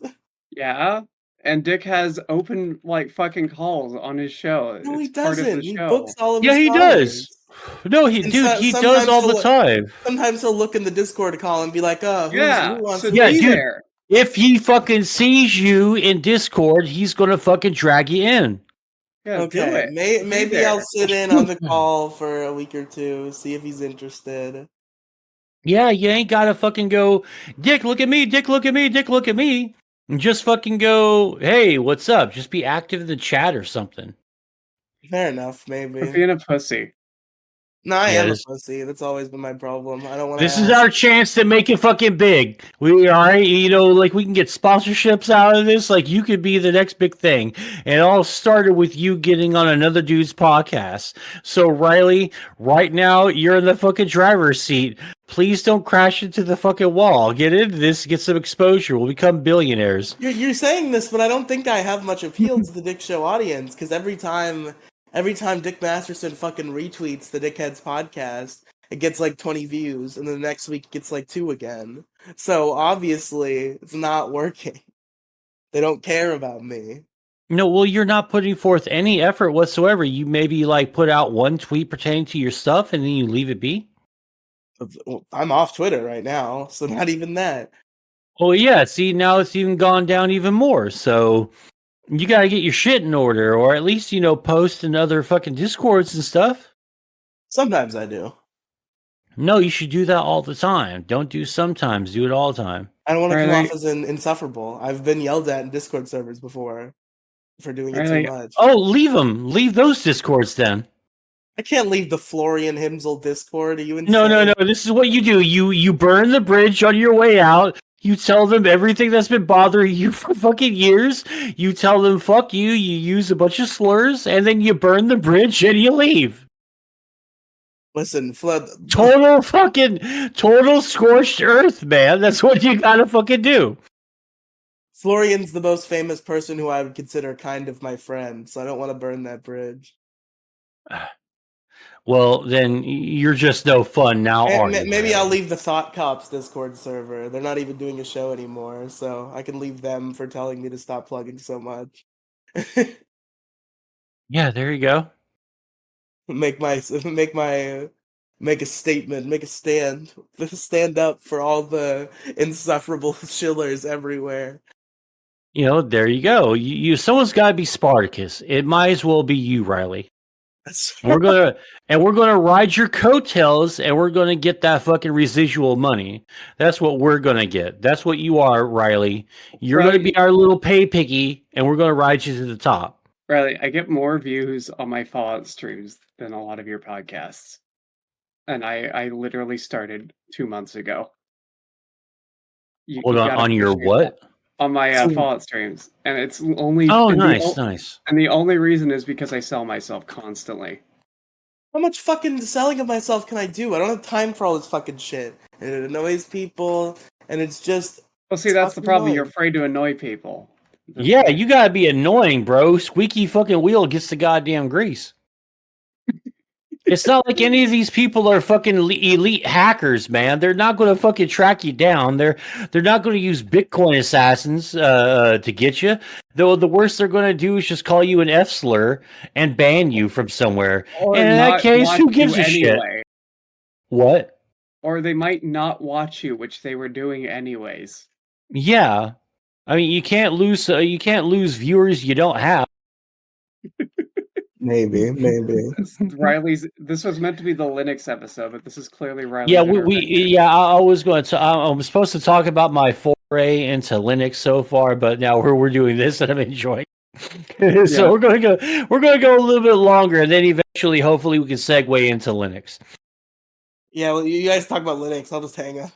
Yeah? And Dick has open, like, fucking calls on his show. No, he It's part of the doesn't. He show. books all of Yeah, his he callers. does. No, And he does all the time. Sometimes he'll look in the Discord call and be like, "Oh, who wants so to Yeah, be dude. there. If he fucking sees you in Discord, he's gonna fucking drag you in. Yeah, do Okay, it. Be maybe I'll there. sit in on the call for a week or two, see if he's interested. Yeah, you ain't gotta fucking go, Dick, look at me, Dick, look at me, Dick, look at me. And just fucking go, hey, what's up? Just be active in the chat or something. Fair enough, For maybe. being a pussy. No, I Yeah, am a pussy. That's always been my problem. I don't want to. This is our chance to make it fucking big. We are, like we can get sponsorships out of this. Like you could be the next big thing. And it all started with you getting on another dude's podcast. So Riley, right now you're in the fucking driver's seat. Please don't crash into the fucking wall. Get into this, get some exposure. We'll become billionaires. You're saying this, but I don't think I have much appeal to the Dick Show audience because every time Dick Masterson fucking retweets the Dickheads podcast, it gets like 20 views, and then the next week it gets like 2 again. So obviously, it's not working. They don't care about me. No, well, you're not putting forth any effort whatsoever. You maybe like put out one tweet pertaining to your stuff and then you leave it be. I'm off Twitter right now, so not even that. Oh yeah, see now it's even gone down even more. So you gotta get your shit in order, or at least post in other fucking discords and stuff. Sometimes I do. No, you should do that all the time. Don't do sometimes. Do it all the time. I don't want to come off as insufferable. I've been yelled at in Discord servers before for doing it too much. Oh, leave them. Leave those discords then. I can't leave the Florian Himsel Discord. Are you insane? No. This is what you do. You burn the bridge on your way out. You tell them everything that's been bothering you for fucking years. You tell them fuck you. You use a bunch of slurs, and then you burn the bridge and you leave. Listen, flood. Total scorched earth, man. That's what you gotta fucking do. Florian's the most famous person who I would consider kind of my friend, so I don't want to burn that bridge. Well, then you're just no fun now, are you? Maybe I'll leave the Thought Cops Discord server. They're not even doing a show anymore, so I can leave them for telling me to stop plugging so much. Yeah, there you go. Make a statement, make a stand up for all the insufferable shillers everywhere. There you go. Someone's got to be Spartacus. It might as well be you, Riley. We're gonna ride your coattails, and we're gonna get that fucking residual money. That's what we're gonna get. That's what you are, Riley. You're gonna be our little pay piggy, and we're gonna ride you to the top. Riley, I get more views on my Fallout streams than a lot of your podcasts, and I literally started 2 months ago. Hold on your what? On my Fallout streams, and it's only nice. And the only reason is because I sell myself constantly. How much fucking selling of myself can I do? I don't have time for all this fucking shit, and it annoys people, and it's just. Well, see, that's the problem. You're afraid to annoy people. Yeah, you gotta be annoying, bro. Squeaky fucking wheel gets the goddamn grease. It's not like any of these people are fucking elite hackers, man. They're not going to fucking track you down. They're not going to use Bitcoin assassins to get you. Though the worst they're going to do is just call you an F slur and ban you from somewhere. Or and in that case, who gives a shit? What? Or they might not watch you, which they were doing anyways. Yeah, I mean you can't lose viewers you don't have. Maybe. This was meant to be the Linux episode, but this is clearly Riley's. Yeah, I was going to. I'm supposed to talk about my foray into Linux so far, but now we're doing this, and I'm enjoying. So we're gonna go a little bit longer, and then eventually, hopefully, we can segue into Linux. Yeah, well, you guys talk about Linux. I'll just hang up.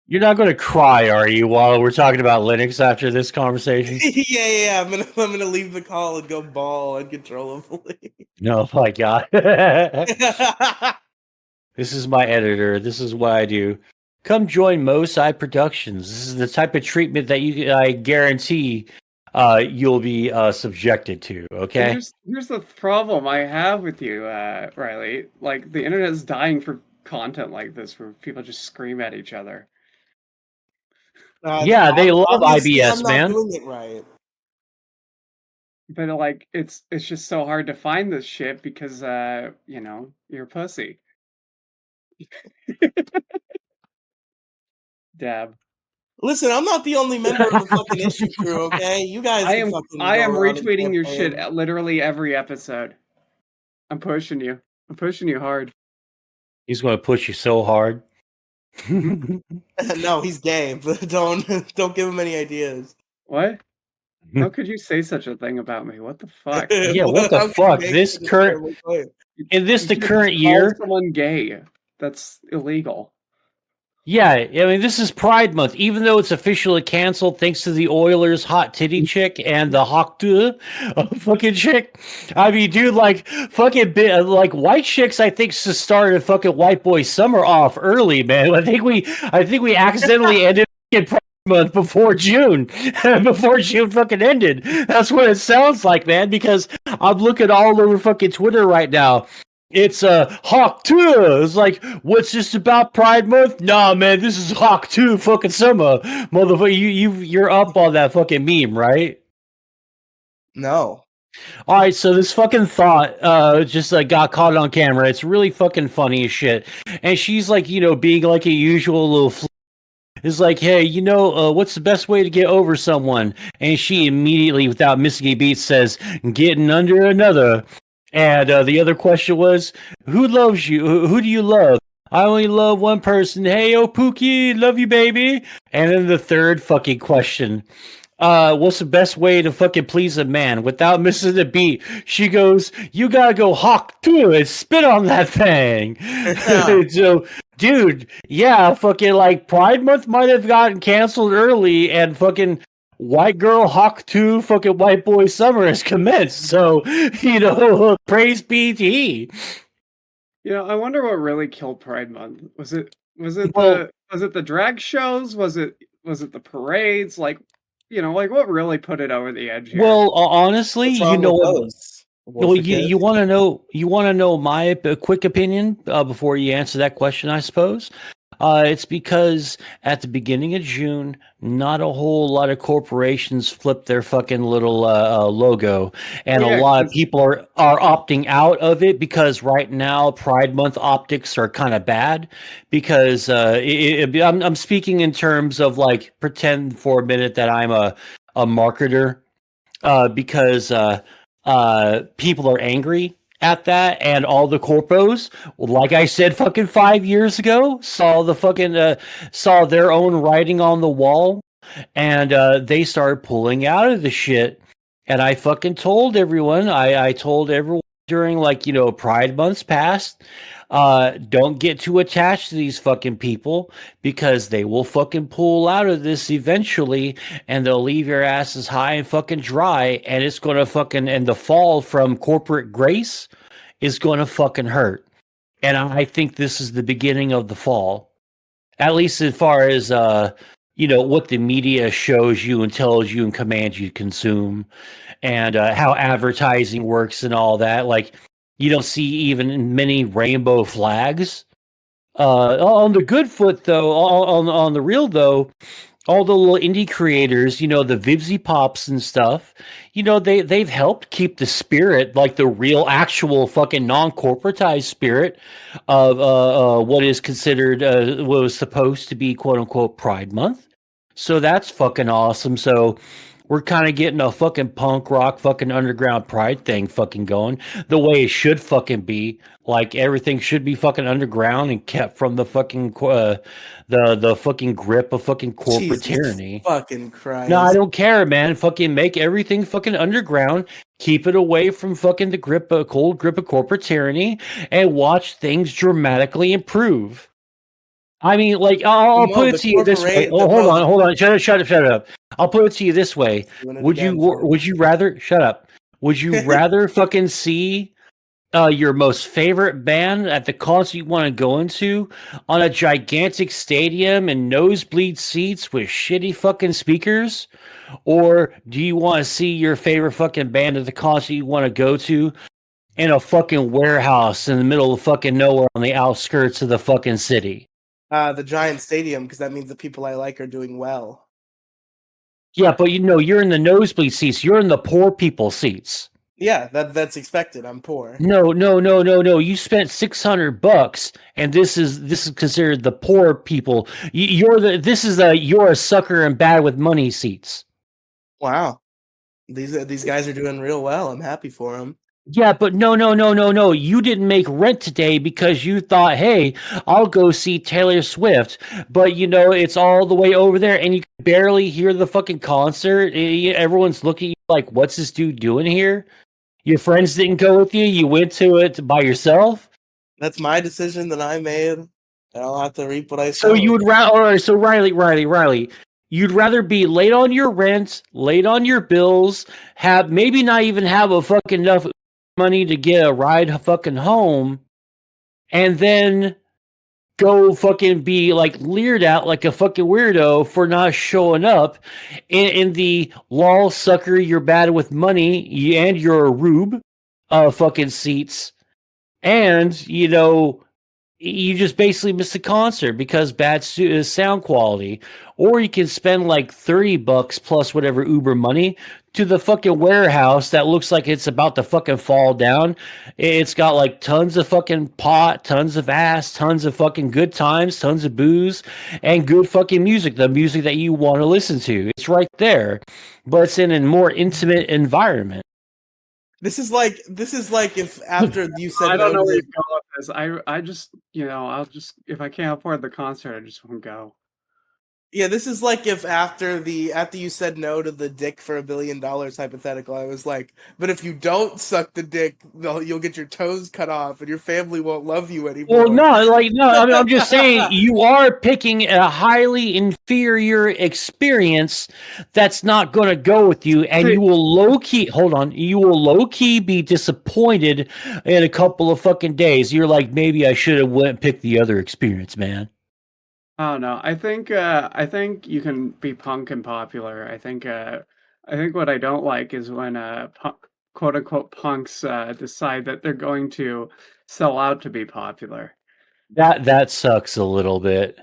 You're not going to cry, are you, while we're talking about Linux after this conversation? Yeah. I'm gonna leave the call and go bawl uncontrollably. No, my God. This is my editor. This is what I do. Come join Moesi Productions. This is the type of treatment that I guarantee you'll be subjected to. Okay. Here's the problem I have with you, Riley. Like the internet is dying for content like this, where people just scream at each other. Yeah, they love Obviously, IBS, I'm not man. doing it right. But like, it's just so hard to find this shit because you're a pussy. Dab. Listen, I'm not the only member of the fucking issue crew, okay? You guys I can am fucking I go am around and retweeting your campaign. shit literally every episode. I'm pushing you. I'm pushing you hard. He's going to push you so hard. No, he's gay, but don't give him any ideas. What? How could you say such a thing about me? What the fuck? Yeah, what the fuck? This current in this the current year, someone gay. That's illegal. Yeah, I mean, this is Pride Month. Even though it's officially canceled thanks to the Oilers' hot titty chick and the Hawk fucking chick. I mean, dude, like, fucking, like, white chicks, I think, started fucking White Boy Summer off early, man. I think we accidentally ended Pride Month before June. Before June fucking ended. That's what it sounds like, man, because I'm looking all over fucking Twitter right now. It's Hawk 2. It's like, what's this about Pride Month? Nah, man, this is Hawk 2 fucking summer. Motherfucker, you're up on that fucking meme, right? No. All right, so this fucking thought just got caught on camera. It's really fucking funny as shit. And she's like, being like a usual little is like, hey, what's the best way to get over someone? And she immediately, without missing a beat, says, getting under another. And the other question was, who loves you? Who do you love? I only love one person. Hey, oh, Pookie, love you, baby. And then the third fucking question, what's the best way to fucking please a man? Without missing a beat, she goes, you gotta go Hawk 2 and spit on that thing. So, dude, yeah, fucking like Pride Month might have gotten canceled early and fucking White Girl Hawk 2 fucking White Boy Summer has commenced. So, praise be to he. Yeah, I wonder what really killed Pride Month. Was it the drag shows? Was it the parades? Like, what really put it over the edge here? Well, honestly, What's wrong with those? Well, you want to know my quick opinion before you answer that question, I suppose. It's because at the beginning of June, not a whole lot of corporations flipped their fucking little logo, and a lot of people are opting out of it because right now Pride Month optics are kind of bad. Because I'm speaking in terms of like pretend for a minute that I'm a marketer, because people are angry at that, and all the corpos, like I said fucking 5 years ago, saw the fucking saw their own writing on the wall, and they started pulling out of the shit. And I fucking told everyone, I told everyone during Pride Months past, don't get too attached to these fucking people because they will fucking pull out of this eventually, and they'll leave your asses high and fucking dry, and it's gonna fucking, and the fall from corporate grace is gonna fucking hurt. And I think this is the beginning of the fall, at least as far as what the media shows you and tells you and commands you to consume, and how advertising works and all that. Like, you don't see even many rainbow flags. On the good foot, though, on the real, though, all the little indie creators, the Vivzy Pops and stuff, they've helped keep the spirit, like the real, actual, fucking non-corporatized spirit of what is considered, what was supposed to be, quote unquote, Pride Month. So that's fucking awesome. So we're kind of getting a fucking punk rock, fucking underground pride thing fucking going the way it should fucking be. Like, everything should be fucking underground and kept from the fucking the fucking grip of fucking corporate tyranny. Fucking Christ. No, I don't care, man. Fucking make everything fucking underground. Keep it away from fucking the cold grip of corporate tyranny, and watch things dramatically improve. I mean, like, I'll No, put it the to you this way. corporate. Oh, hold on. Shut up. I'll put it to you this way. Doing it Would again for me. you rather shut up? Would you rather fucking see your most favorite band at the concert you want to go into on a gigantic stadium and nosebleed seats with shitty fucking speakers? Or do you want to see your favorite fucking band at the concert you want to go to in a fucking warehouse in the middle of fucking nowhere on the outskirts of the fucking city? The giant stadium, because that means the people I like are doing well. Yeah, but you know, you're in the nosebleed seats. You're in the poor people seats. Yeah, that's expected. I'm poor. No. You spent $600, and this is considered the poor people. You're a sucker and bad with money seats. Wow, these guys are doing real well. I'm happy for them. Yeah, but no. You didn't make rent today because you thought, hey, I'll go see Taylor Swift. But you know, it's all the way over there, and you can barely hear the fucking concert. Everyone's looking at you like, what's this dude doing here? Your friends didn't go with you. You went to it by yourself. That's my decision that I made, and I'll have to reap what I So sow. you would rather, all right, so Riley, you'd rather be late on your rent, late on your bills, have maybe not even have a fucking enough money to get a ride fucking home, and then go fucking be like leered at like a fucking weirdo for not showing up in the lol sucker, you're bad with money and you're a rube fucking seats, and you know you just basically miss the concert because bad sound quality. Or you can spend like $30 plus whatever Uber money to the fucking warehouse that looks like it's about to fucking fall down. It's got like tons of fucking pot, tons of ass, tons of fucking good times, tons of booze, and good fucking music. The music that you want to listen to. It's right there, but it's in a more intimate environment. This is like if after you said I don't no know to where the, you're going with this. I just, I'll just, if I can't afford the concert, I just won't go. yeah, this is like if after you said no to the dick for $1 billion hypothetical, I was like, but if you don't suck the dick, you'll get your toes cut off and your family won't love you anymore. Well, no. I mean, I'm just saying you are picking a highly inferior experience that's not going to go with you, and you will low key. Hold on, you will low key be disappointed in a couple of fucking days. You're like, maybe I should have went and picked the other experience, man. Oh no, I think you can be punk and popular. I think what I don't like is when quote unquote punks decide that they're going to sell out to be popular. That sucks a little bit,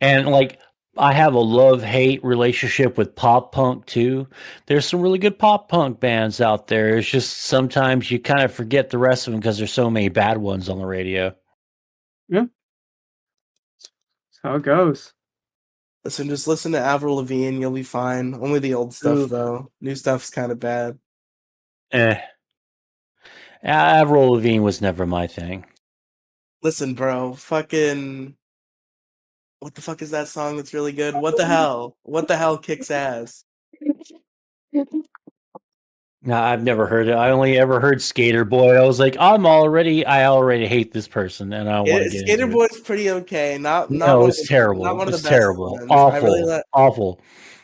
and like. I have a love-hate relationship with pop punk too. There's some really good pop punk bands out there. It's just sometimes you kind of forget the rest of them because there's so many bad ones on the radio. Yeah, that's how it goes. Listen, just listen to Avril Lavigne, you'll be fine. Only the old stuff Ooh. though. New stuff's kind of bad. Avril Lavigne was never my thing. Listen, bro, fucking what the fuck is that song that's really good? What the hell? What the hell kicks ass? No, I've never heard it. I only ever heard Skater Boy. I was like, I already hate this person, and I don't want to get Skater into it. Boy's pretty okay. Not No, one it's of the, terrible. not one of It's the best terrible. ones. Awful. Awful.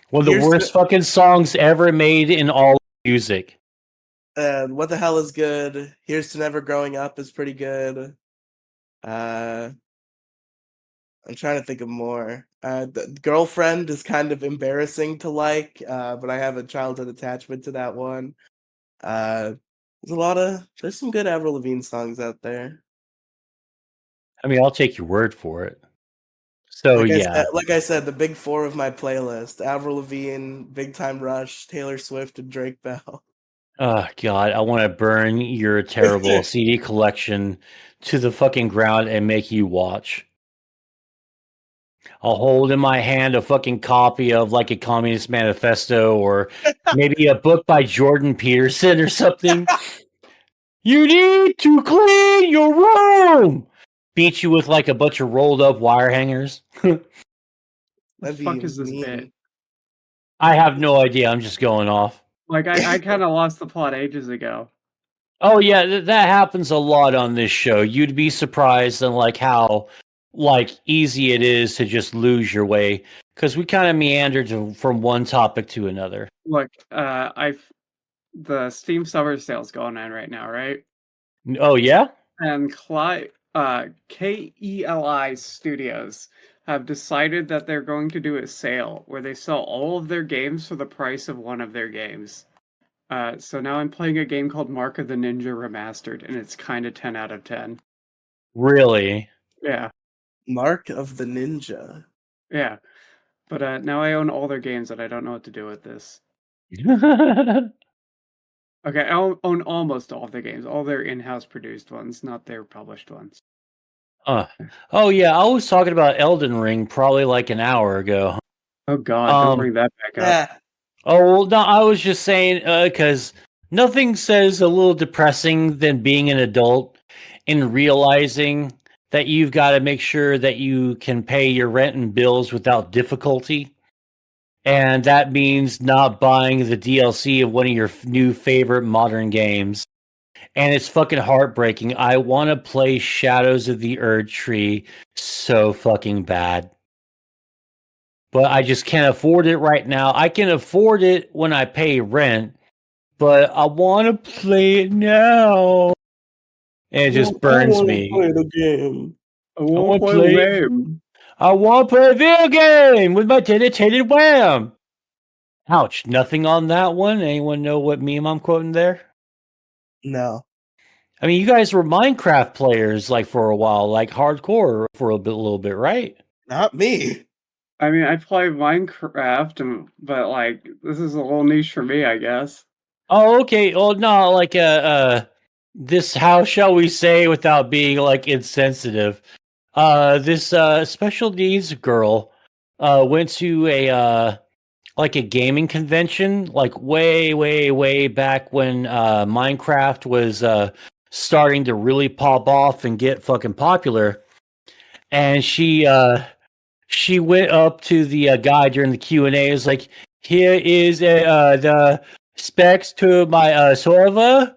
One of the Here's worst fucking songs ever made in all music. What the hell is good? Here's to Never Growing Up is pretty good. I'm trying to think of more. The Girlfriend is kind of embarrassing to like, but I have a childhood attachment to that one. There's some good Avril Lavigne songs out there. I mean, I'll take your word for it. So Like I said, the big four of my playlist: Avril Lavigne, Big Time Rush, Taylor Swift, and Drake Bell. Oh God, I want to burn your terrible CD collection to the fucking ground and make you watch. I'll hold in my hand a fucking copy of like a Communist Manifesto or maybe a book by Jordan Peterson or something. You need to clean your room. Beat you with like a bunch of rolled up wire hangers. What the fuck is this bit? I have no idea. I'm just going off. Like I kind of lost the plot ages ago. Oh yeah, that happens a lot on this show. You'd be surprised on like how like easy it is to just lose your way, because we kind of meandered from one topic to another. Look, the Steam Summer Sale's going on right now, right? Oh yeah. And KELI Studios have decided that they're going to do a sale where they sell all of their games for the price of one of their games. So now I'm playing a game called Mark of the Ninja Remastered, and it's kind of 10 out of 10. Really? Yeah, Mark of the Ninja. yeah. But now I own all their games, and I don't know what to do with this. Okay, I own almost all of their games, all their in-house produced ones, not their published ones. Oh yeah, I was talking about Elden Ring probably like an hour ago. Oh God, don't bring that back up. Yeah. Oh well, no, I was just saying because nothing says a little depressing than being an adult and realizing that you've got to make sure that you can pay your rent and bills without difficulty. And that means not buying the DLC of one of your new favorite modern games. And it's fucking heartbreaking. I want to play Shadows of the Erdtree so fucking bad. But I just can't afford it right now. I can afford it when I pay rent, but I want to play it now. And it just burns me. Play the game. I want to play a game. I want to play a video game with my dedicated wham. Ouch, nothing on that one. Anyone know what meme I'm quoting there? No. I mean, you guys were Minecraft players like for a while, like hardcore for a little bit, right? Not me. I mean, I play Minecraft, but like this is a little niche for me, I guess. Oh, okay. Oh no, like this. How shall we say without being like insensitive? This special needs girl went to a like a gaming convention, like way back when Minecraft was starting to really pop off and get fucking popular, and she went up to the guy during the Q&A. Is like, here is the specs to my server,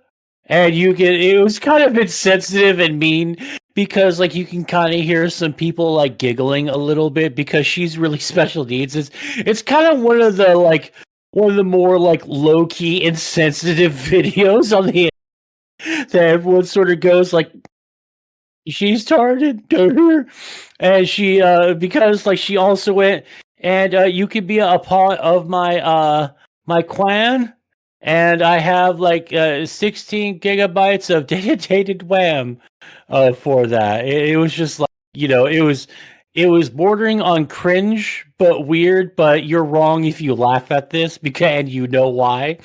and you can. It was kind of insensitive and mean because like you can kind of hear some people like giggling a little bit because she's really special needs. It's kind of one of the more like low key insensitive videos on the that everyone sort of goes like, she started and she because like she also went and you could be a part of my my clan, and I have like 16 gigabytes of dedicated wham for that. It was just like, it was bordering on cringe but weird, but you're wrong if you laugh at this because and you know why.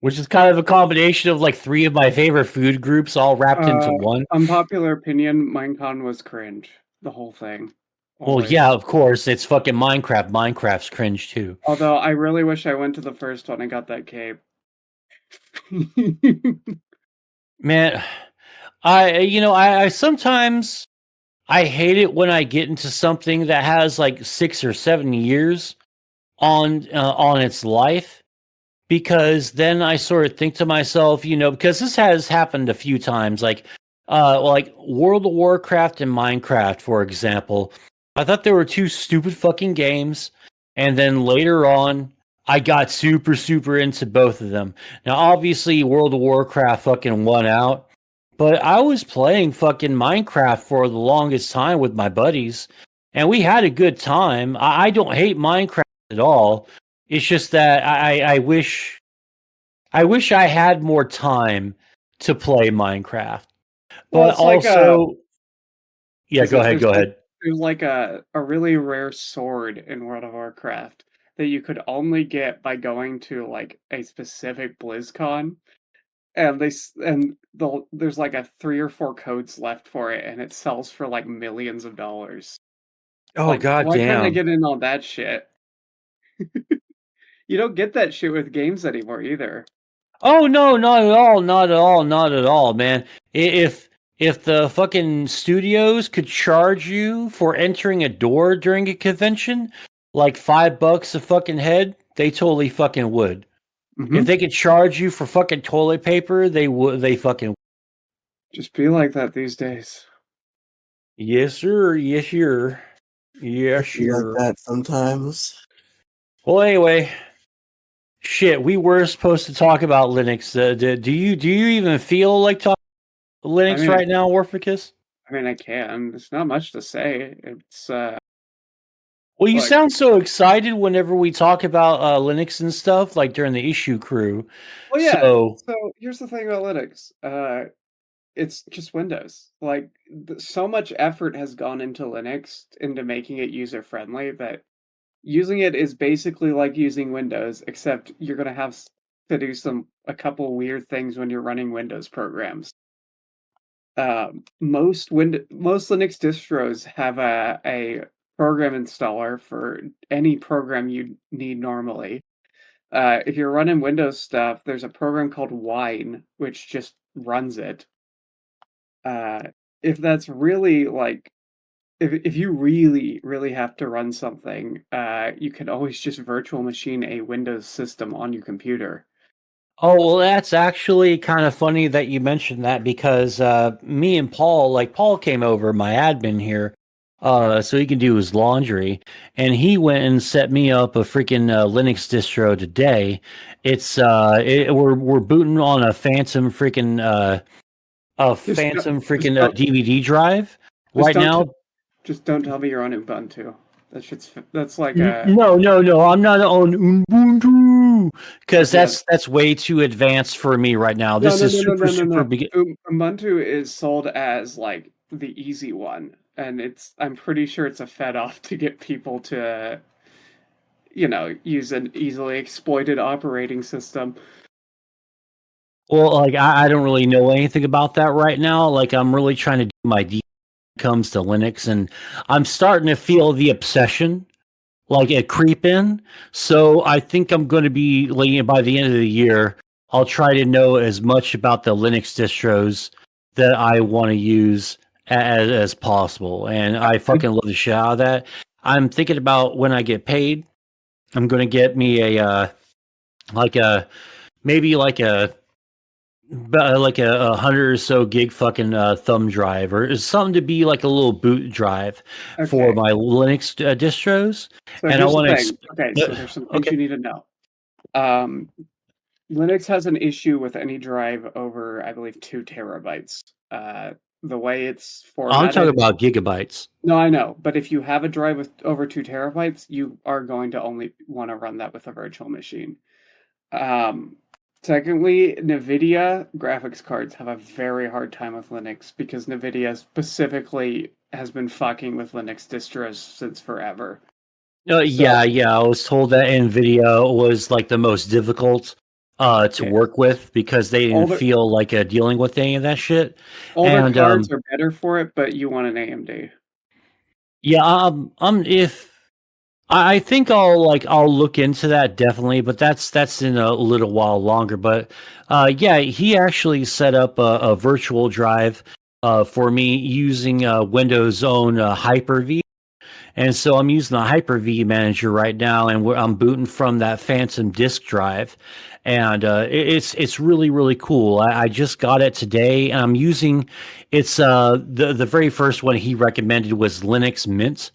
Which is kind of a combination of like three of my favorite food groups all wrapped into one. Unpopular opinion, Minecon was cringe. The whole thing. Always. Well, yeah, of course. It's fucking Minecraft. Minecraft's cringe too. Although I really wish I went to the first one and got that cape. Man, I sometimes I hate it when I get into something that has like 6 or 7 years on its life, because then I sort of think to myself, because this has happened a few times, like World of Warcraft and Minecraft, for example. I thought there were two stupid fucking games, and then later on, I got super, super into both of them. Now, obviously, World of Warcraft fucking won out, but I was playing fucking Minecraft for the longest time with my buddies, and we had a good time. I don't hate Minecraft at all. It's just that I wish I had more time to play Minecraft. But also, yeah, go ahead. There's like a really rare sword in World of Warcraft that you could only get by going to like a specific BlizzCon, and there's like a 3 or 4 codes left for it, and it sells for like millions of dollars. Oh, like, goddamn! Why can't I get in on that shit? You don't get that shit with games anymore either. Oh no, not at all, not at all, not at all, man. If the fucking studios could charge you for entering a door during a convention like $5 a fucking head, they totally fucking would. Mm-hmm. If they could charge you for fucking toilet paper, they would. They fucking. Just be like that these days. Yes, sir. Yes, sir. Yes, Be like sir. that sometimes. Well, anyway, shit. We were supposed to talk about Linux. Do you even feel like talking I Linux mean, right now, Warficus? I can. There's not much to say. It's Well, you like, sound so excited whenever we talk about Linux and stuff, like during the issue crew. well, yeah. So, So here's the thing about Linux. It's just Windows. Like, so much effort has gone into Linux into making it user friendly that using it is basically like using Windows, except you're gonna have to do a couple weird things when you're running Windows programs. Most Linux distros have a program installer for any program you need normally. If you're running Windows stuff, there's a program called Wine, which just runs it. Uh, if that's really like if you really have to run something, you can always just virtual machine a Windows system on your computer. oh well, that's actually kind of funny that you mentioned that because me and Paul, like Paul came over, my admin here, so he can do his laundry, and he went and set me up a freaking Linux distro today. We're booting on a Just Phantom just freaking don't DVD drive just right don't now. just don't tell me you're on Ubuntu. That's like a No, I'm not on Ubuntu because yeah. that's way too advanced for me right now. No, This no, is no, no, no, no, super no. big. Ubuntu is sold as like the easy one, and I'm pretty sure it's a fed off to get people to use an easily exploited operating system. Well, like I don't really know anything about that right now. Like I'm really trying to do my deep comes to Linux, and I'm starting to feel the obsession like it creep in. So I think I'm going to be like by the end of the year, I'll try to know as much about the Linux distros that I want to use as possible. And I I, fucking love the shit out of that. I'm thinking about when I get paid, I'm going to get me like a maybe like a 100 or so gig fucking thumb drive or something to be like a little boot drive for okay, my Linux distros. so And I here's the want thing. Okay, so to there's some things okay. you need to know. Um, Linux has an issue with any drive over, I believe, 2 terabytes. The way it's I'm talking formatted. about gigabytes. No, I know, but if you have a drive with over 2 terabytes, you are going to only want to run that with a virtual machine. Um, Secondly, NVIDIA graphics cards have a very hard time with Linux because NVIDIA specifically has been fucking with Linux distros since forever. So Yeah. I was told that NVIDIA was like the most difficult to yeah, work with because they all didn't the feel like dealing with any of that shit. all their And cards are better for it, but you want an AMD. yeah, if I think I'll look into that definitely, but that's in a little while longer. But yeah, he actually set up a virtual drive for me using Windows' own Hyper-V. And so I'm using the Hyper-V manager right now, and I'm booting from that Phantom disk drive, and it's really cool. I just got it today, and I'm using it's the very first one he recommended was Linux Mint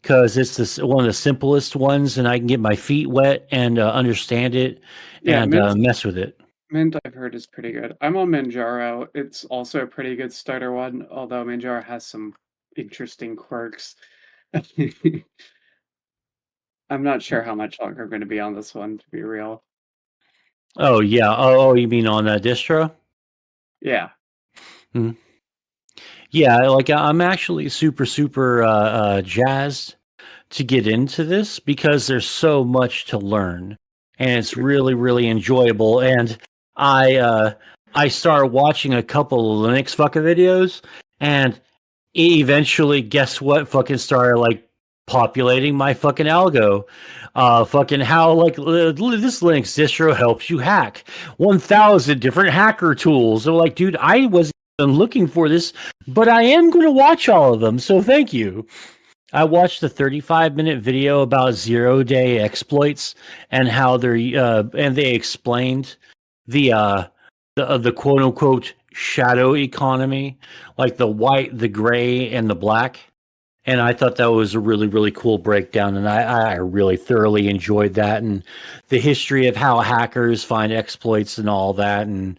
because it's one of the simplest ones, and I can get my feet wet and understand it Yeah, and mess with it. Mint I've heard is pretty good. I'm on Manjaro. It's also a pretty good starter one, although Manjaro has some interesting quirks. I'm not sure how much longer I'm going to be on this one, to be real. Oh yeah, oh you mean on distro? Yeah. Hmm. Yeah, like I'm actually super jazzed to get into this because there's so much to learn and it's really enjoyable. And I uh I started watching a couple of Linux fucking videos, and eventually guess what fucking started like populating my fucking algo. Fucking how like this Linux distro helps you hack 1,000 different hacker tools. So like, dude, I wasn't even looking for this, but I am going to watch all of them, so thank you. I watched the 35-minute video about zero-day exploits and how they're and they explained the the quote unquote shadow economy, like the white, the gray, and the black. And I thought that was a really, really cool breakdown, and I really thoroughly enjoyed that, and the history of how hackers find exploits and all that, and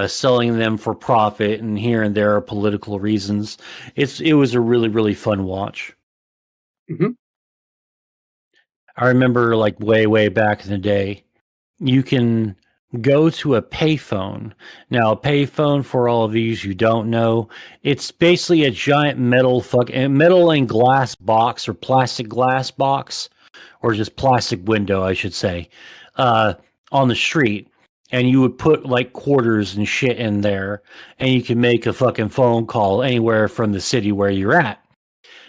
selling them for profit, and here and there are political reasons. It was a really, really fun watch. Mhm. I remember like way, way back in the day, you can go to a payphone. Now, a payphone, for all of these who don't know, it's basically a giant metal and glass box or plastic glass box, or just plastic window, I should say, uh, on the street. And you would put like quarters and shit in there, and you can make a fucking phone call anywhere from the city where you're at.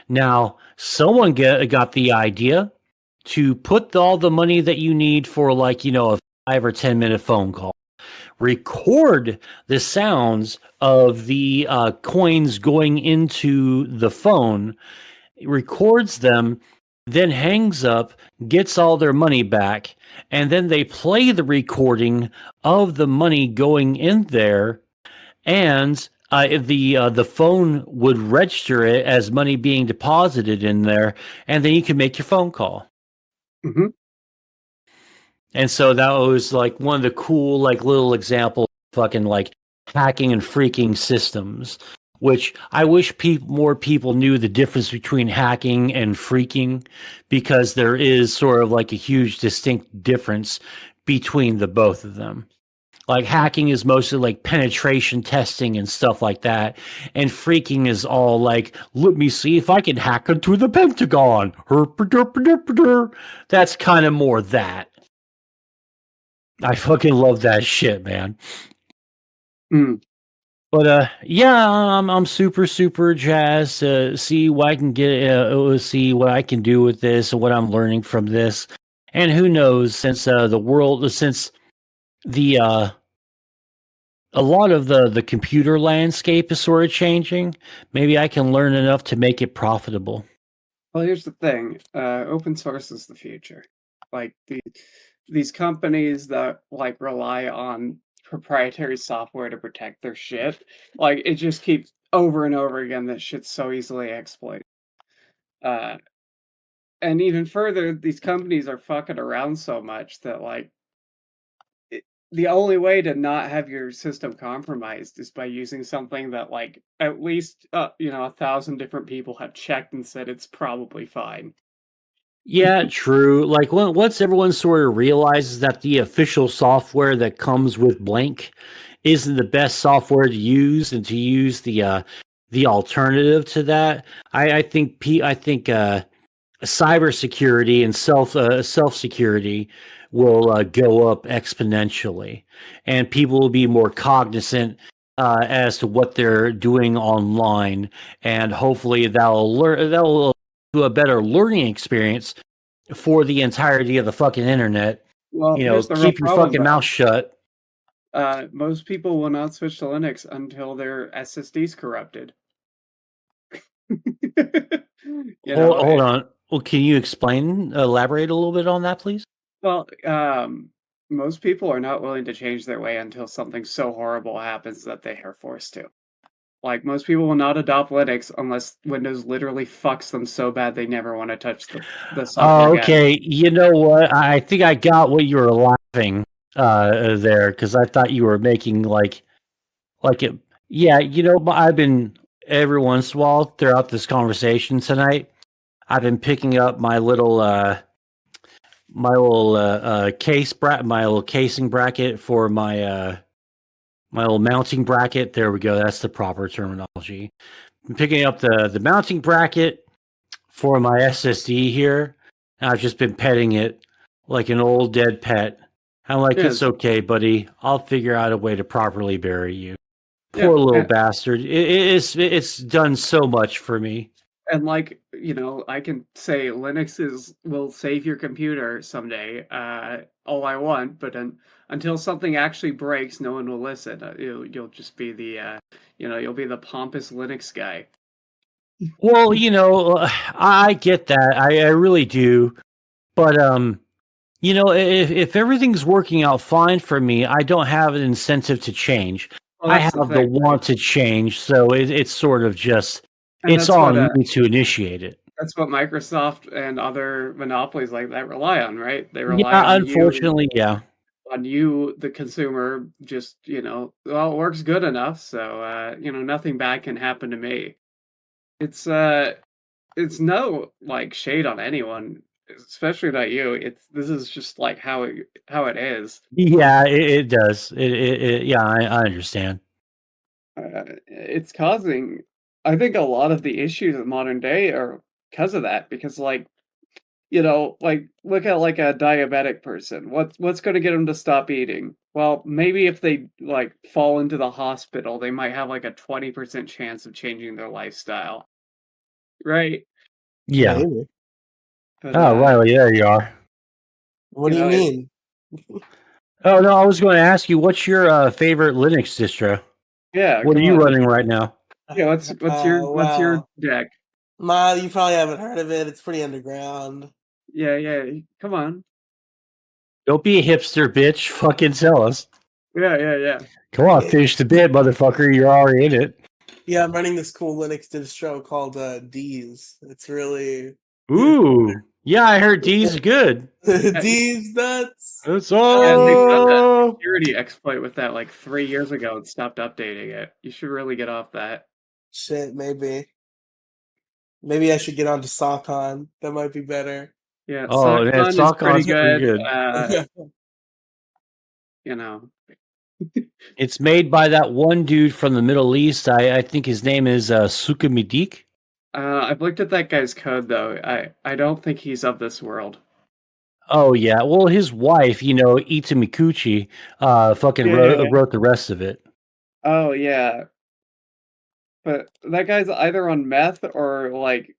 Now, someone got the idea to put all the money that you need for, like, a 5 or 10 minute phone call, record the sounds of the coins going into the phone, records them, then hangs up, gets all their money back, and then they play the recording of the money going in there, and the phone would register it as money being deposited in there, and then you can make your phone call. Mm-hmm. And so that was like one of the cool, like, little examples of fucking like hacking and freaking systems, which I wish more people knew the difference between hacking and freaking, because there is sort of like a huge distinct difference between the both of them. Like, hacking is mostly like penetration testing and stuff like that, and freaking is all like, let me see if I can hack into the Pentagon. That's kind of more that. I fucking love that shit, man. Mm. But yeah, I'm super, super jazzed to see what I can get, see what I can do with this and what I'm learning from this. And who knows, since the a lot of the computer landscape is sort of changing, maybe I can learn enough to make it profitable. Well, here's the thing. Open source is the future. Like, these companies that like rely on proprietary software to protect their shit, like, it just keeps over and over again that shit's so easily exploited. And even further, these companies are fucking around so much that, like, the only way to not have your system compromised is by using something that, like, at least 1,000 different people have checked and said it's probably fine. Yeah, true. Like, once everyone sort of realizes that the official software that comes with blank isn't the best software to use, and to use the alternative to that, I think cybersecurity and self security will go up exponentially, and people will be more cognizant as to what they're doing online, and hopefully that'll do a better learning experience for the entirety of the fucking internet. Well, here's the real Keep your problem, fucking though. mouth shut. Most people will not switch to Linux until their SSD's corrupted. Hold on. Well, can you elaborate a little bit on that, please? Well, most people are not willing to change their way until something so horrible happens that they are forced to. Like, most people will not adopt Linux unless Windows literally fucks them so bad they never want to touch the software again. Okay. You know what? I think I got what you were laughing there, because I thought you were making like it. Yeah, I've been, every once in a while throughout this conversation tonight, I've been picking up my little my little casing bracket for my little mounting bracket. There we go. That's the proper terminology. I'm picking up the mounting bracket for my SSD here. And I've just been petting it like an old dead pet. I'm like, Yes. it's okay, buddy. I'll figure out a way to properly bury you. Yeah, Poor little bastard. It's done so much for me. and, like, I can say Linux will save your computer someday, all I want, but until something actually breaks, no one will listen. You'll just be you'll be the pompous Linux guy. Well, I get that. I really do. But if everything's working out fine for me, I don't have an incentive to change. Well, I that's have the the thing, want to change, so it's sort of just and it's on me to initiate it. that's what Microsoft and other monopolies like that rely on, right? They rely Yeah, unfortunately, yeah. on you, the consumer, just well, it works good enough, so nothing bad can happen to me. It's no like shade on anyone, especially not you. This is just like how it is. Yeah, it does. Yeah, I understand. It's causing, I think, a lot of the issues of modern day are because of that. Because like look at like a diabetic person. What's going to get them to stop eating? Well, maybe if they like fall into the hospital, they might have like a 20% chance of changing their lifestyle, right? Yeah. Maybe. But Oh, Riley, there you are. What do you It, mean? Oh no, I was going to ask you, what's your favorite Linux distro? yeah, What are come you on. running right now? Yeah, what's your Wow. deck? Ma, you probably haven't heard of it. It's pretty underground. Yeah, come on. Don't be a hipster, bitch. Fucking tell us. Yeah. Come on, Yeah, finish the bid, motherfucker. You're already in it. yeah, I'm running this cool Linux distro called D's. It's really Ooh, yeah, I heard D's good. D's nuts. It's Yeah, they found that all. security exploit with that like 3 years ago and stopped updating it. You should really get off that. Shit, maybe I should get onto SockOn. That might be better. Yeah, Oh, man, SockOn is pretty Sokon's pretty good. good. You know, It's made by that one dude from the Middle East. I think his name is Sukamidik. I've looked at that guy's code though. I don't think he's of this world. Oh yeah, well his wife, Itamikuchi, fucking Yeah. wrote the rest of it. Oh yeah, but that guy's either on meth or like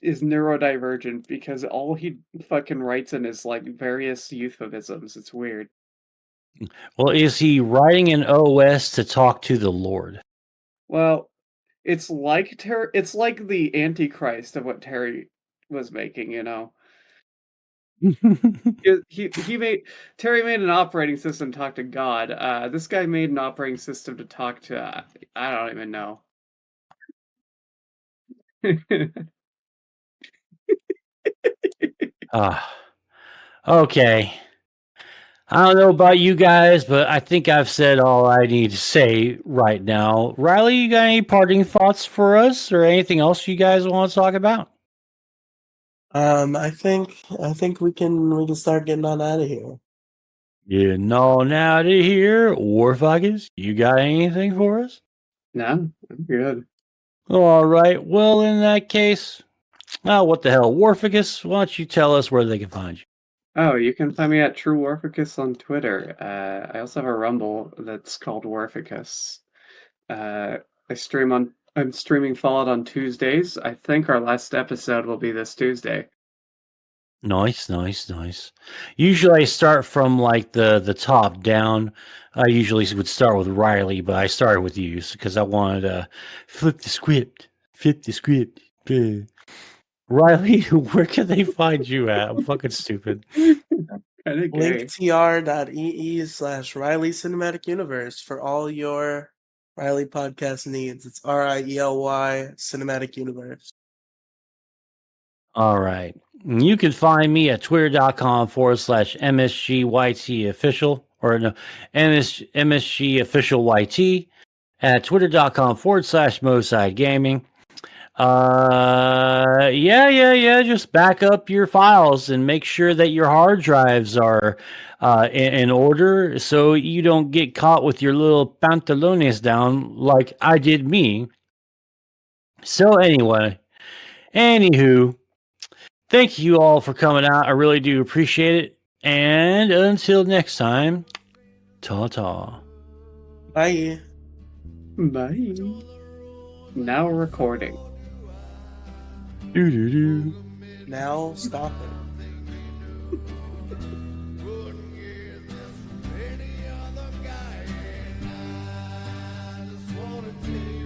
is neurodivergent because all he fucking writes in is like various euphemisms. It's weird. Well, is he writing an OS to talk to the Lord? Well, it's like it's like the Antichrist of what Terry was making, He made Terry made an operating system to talk to God. This guy made an operating system to talk to I don't even know. Ah, okay. I don't know about you guys, but I think I've said all I need to say right now. Riley, you got any parting thoughts for us, or anything else you guys want to talk about? I think we can start getting on out of here. Getting on out of here, Warficus. You got anything for us? No, I'm good. All right. Well, in that case, what the hell, Warficus? Why don't you tell us where they can find you? Oh, you can find me at True Warficus on Twitter. I also have a Rumble that's called Warficus. I'm streaming Fallout on Tuesdays. I think our last episode will be this Tuesday. Nice. Usually I start from like the top down. I usually would start with Riley, but I started with you because I wanted to flip the script. Yeah. Riley, where can they find you at? I'm fucking stupid. Kinda gay. linktr.ee/Riley Cinematic Universe for all your Riley podcast needs. It's RIELY Cinematic Universe. All right. You can find me at twitter.com/MSGYT official or no, MSG official YT at twitter.com/Moside Gaming. Yeah. Just back up your files and make sure that your hard drives are in order so you don't get caught with your little pantalones down like I did me. So anywho, thank you all for coming out. I really do appreciate it. And until next time, ta-ta. Bye. Bye. Now recording. Do-do-do. Now stop it. Any other guy, and I just wanna take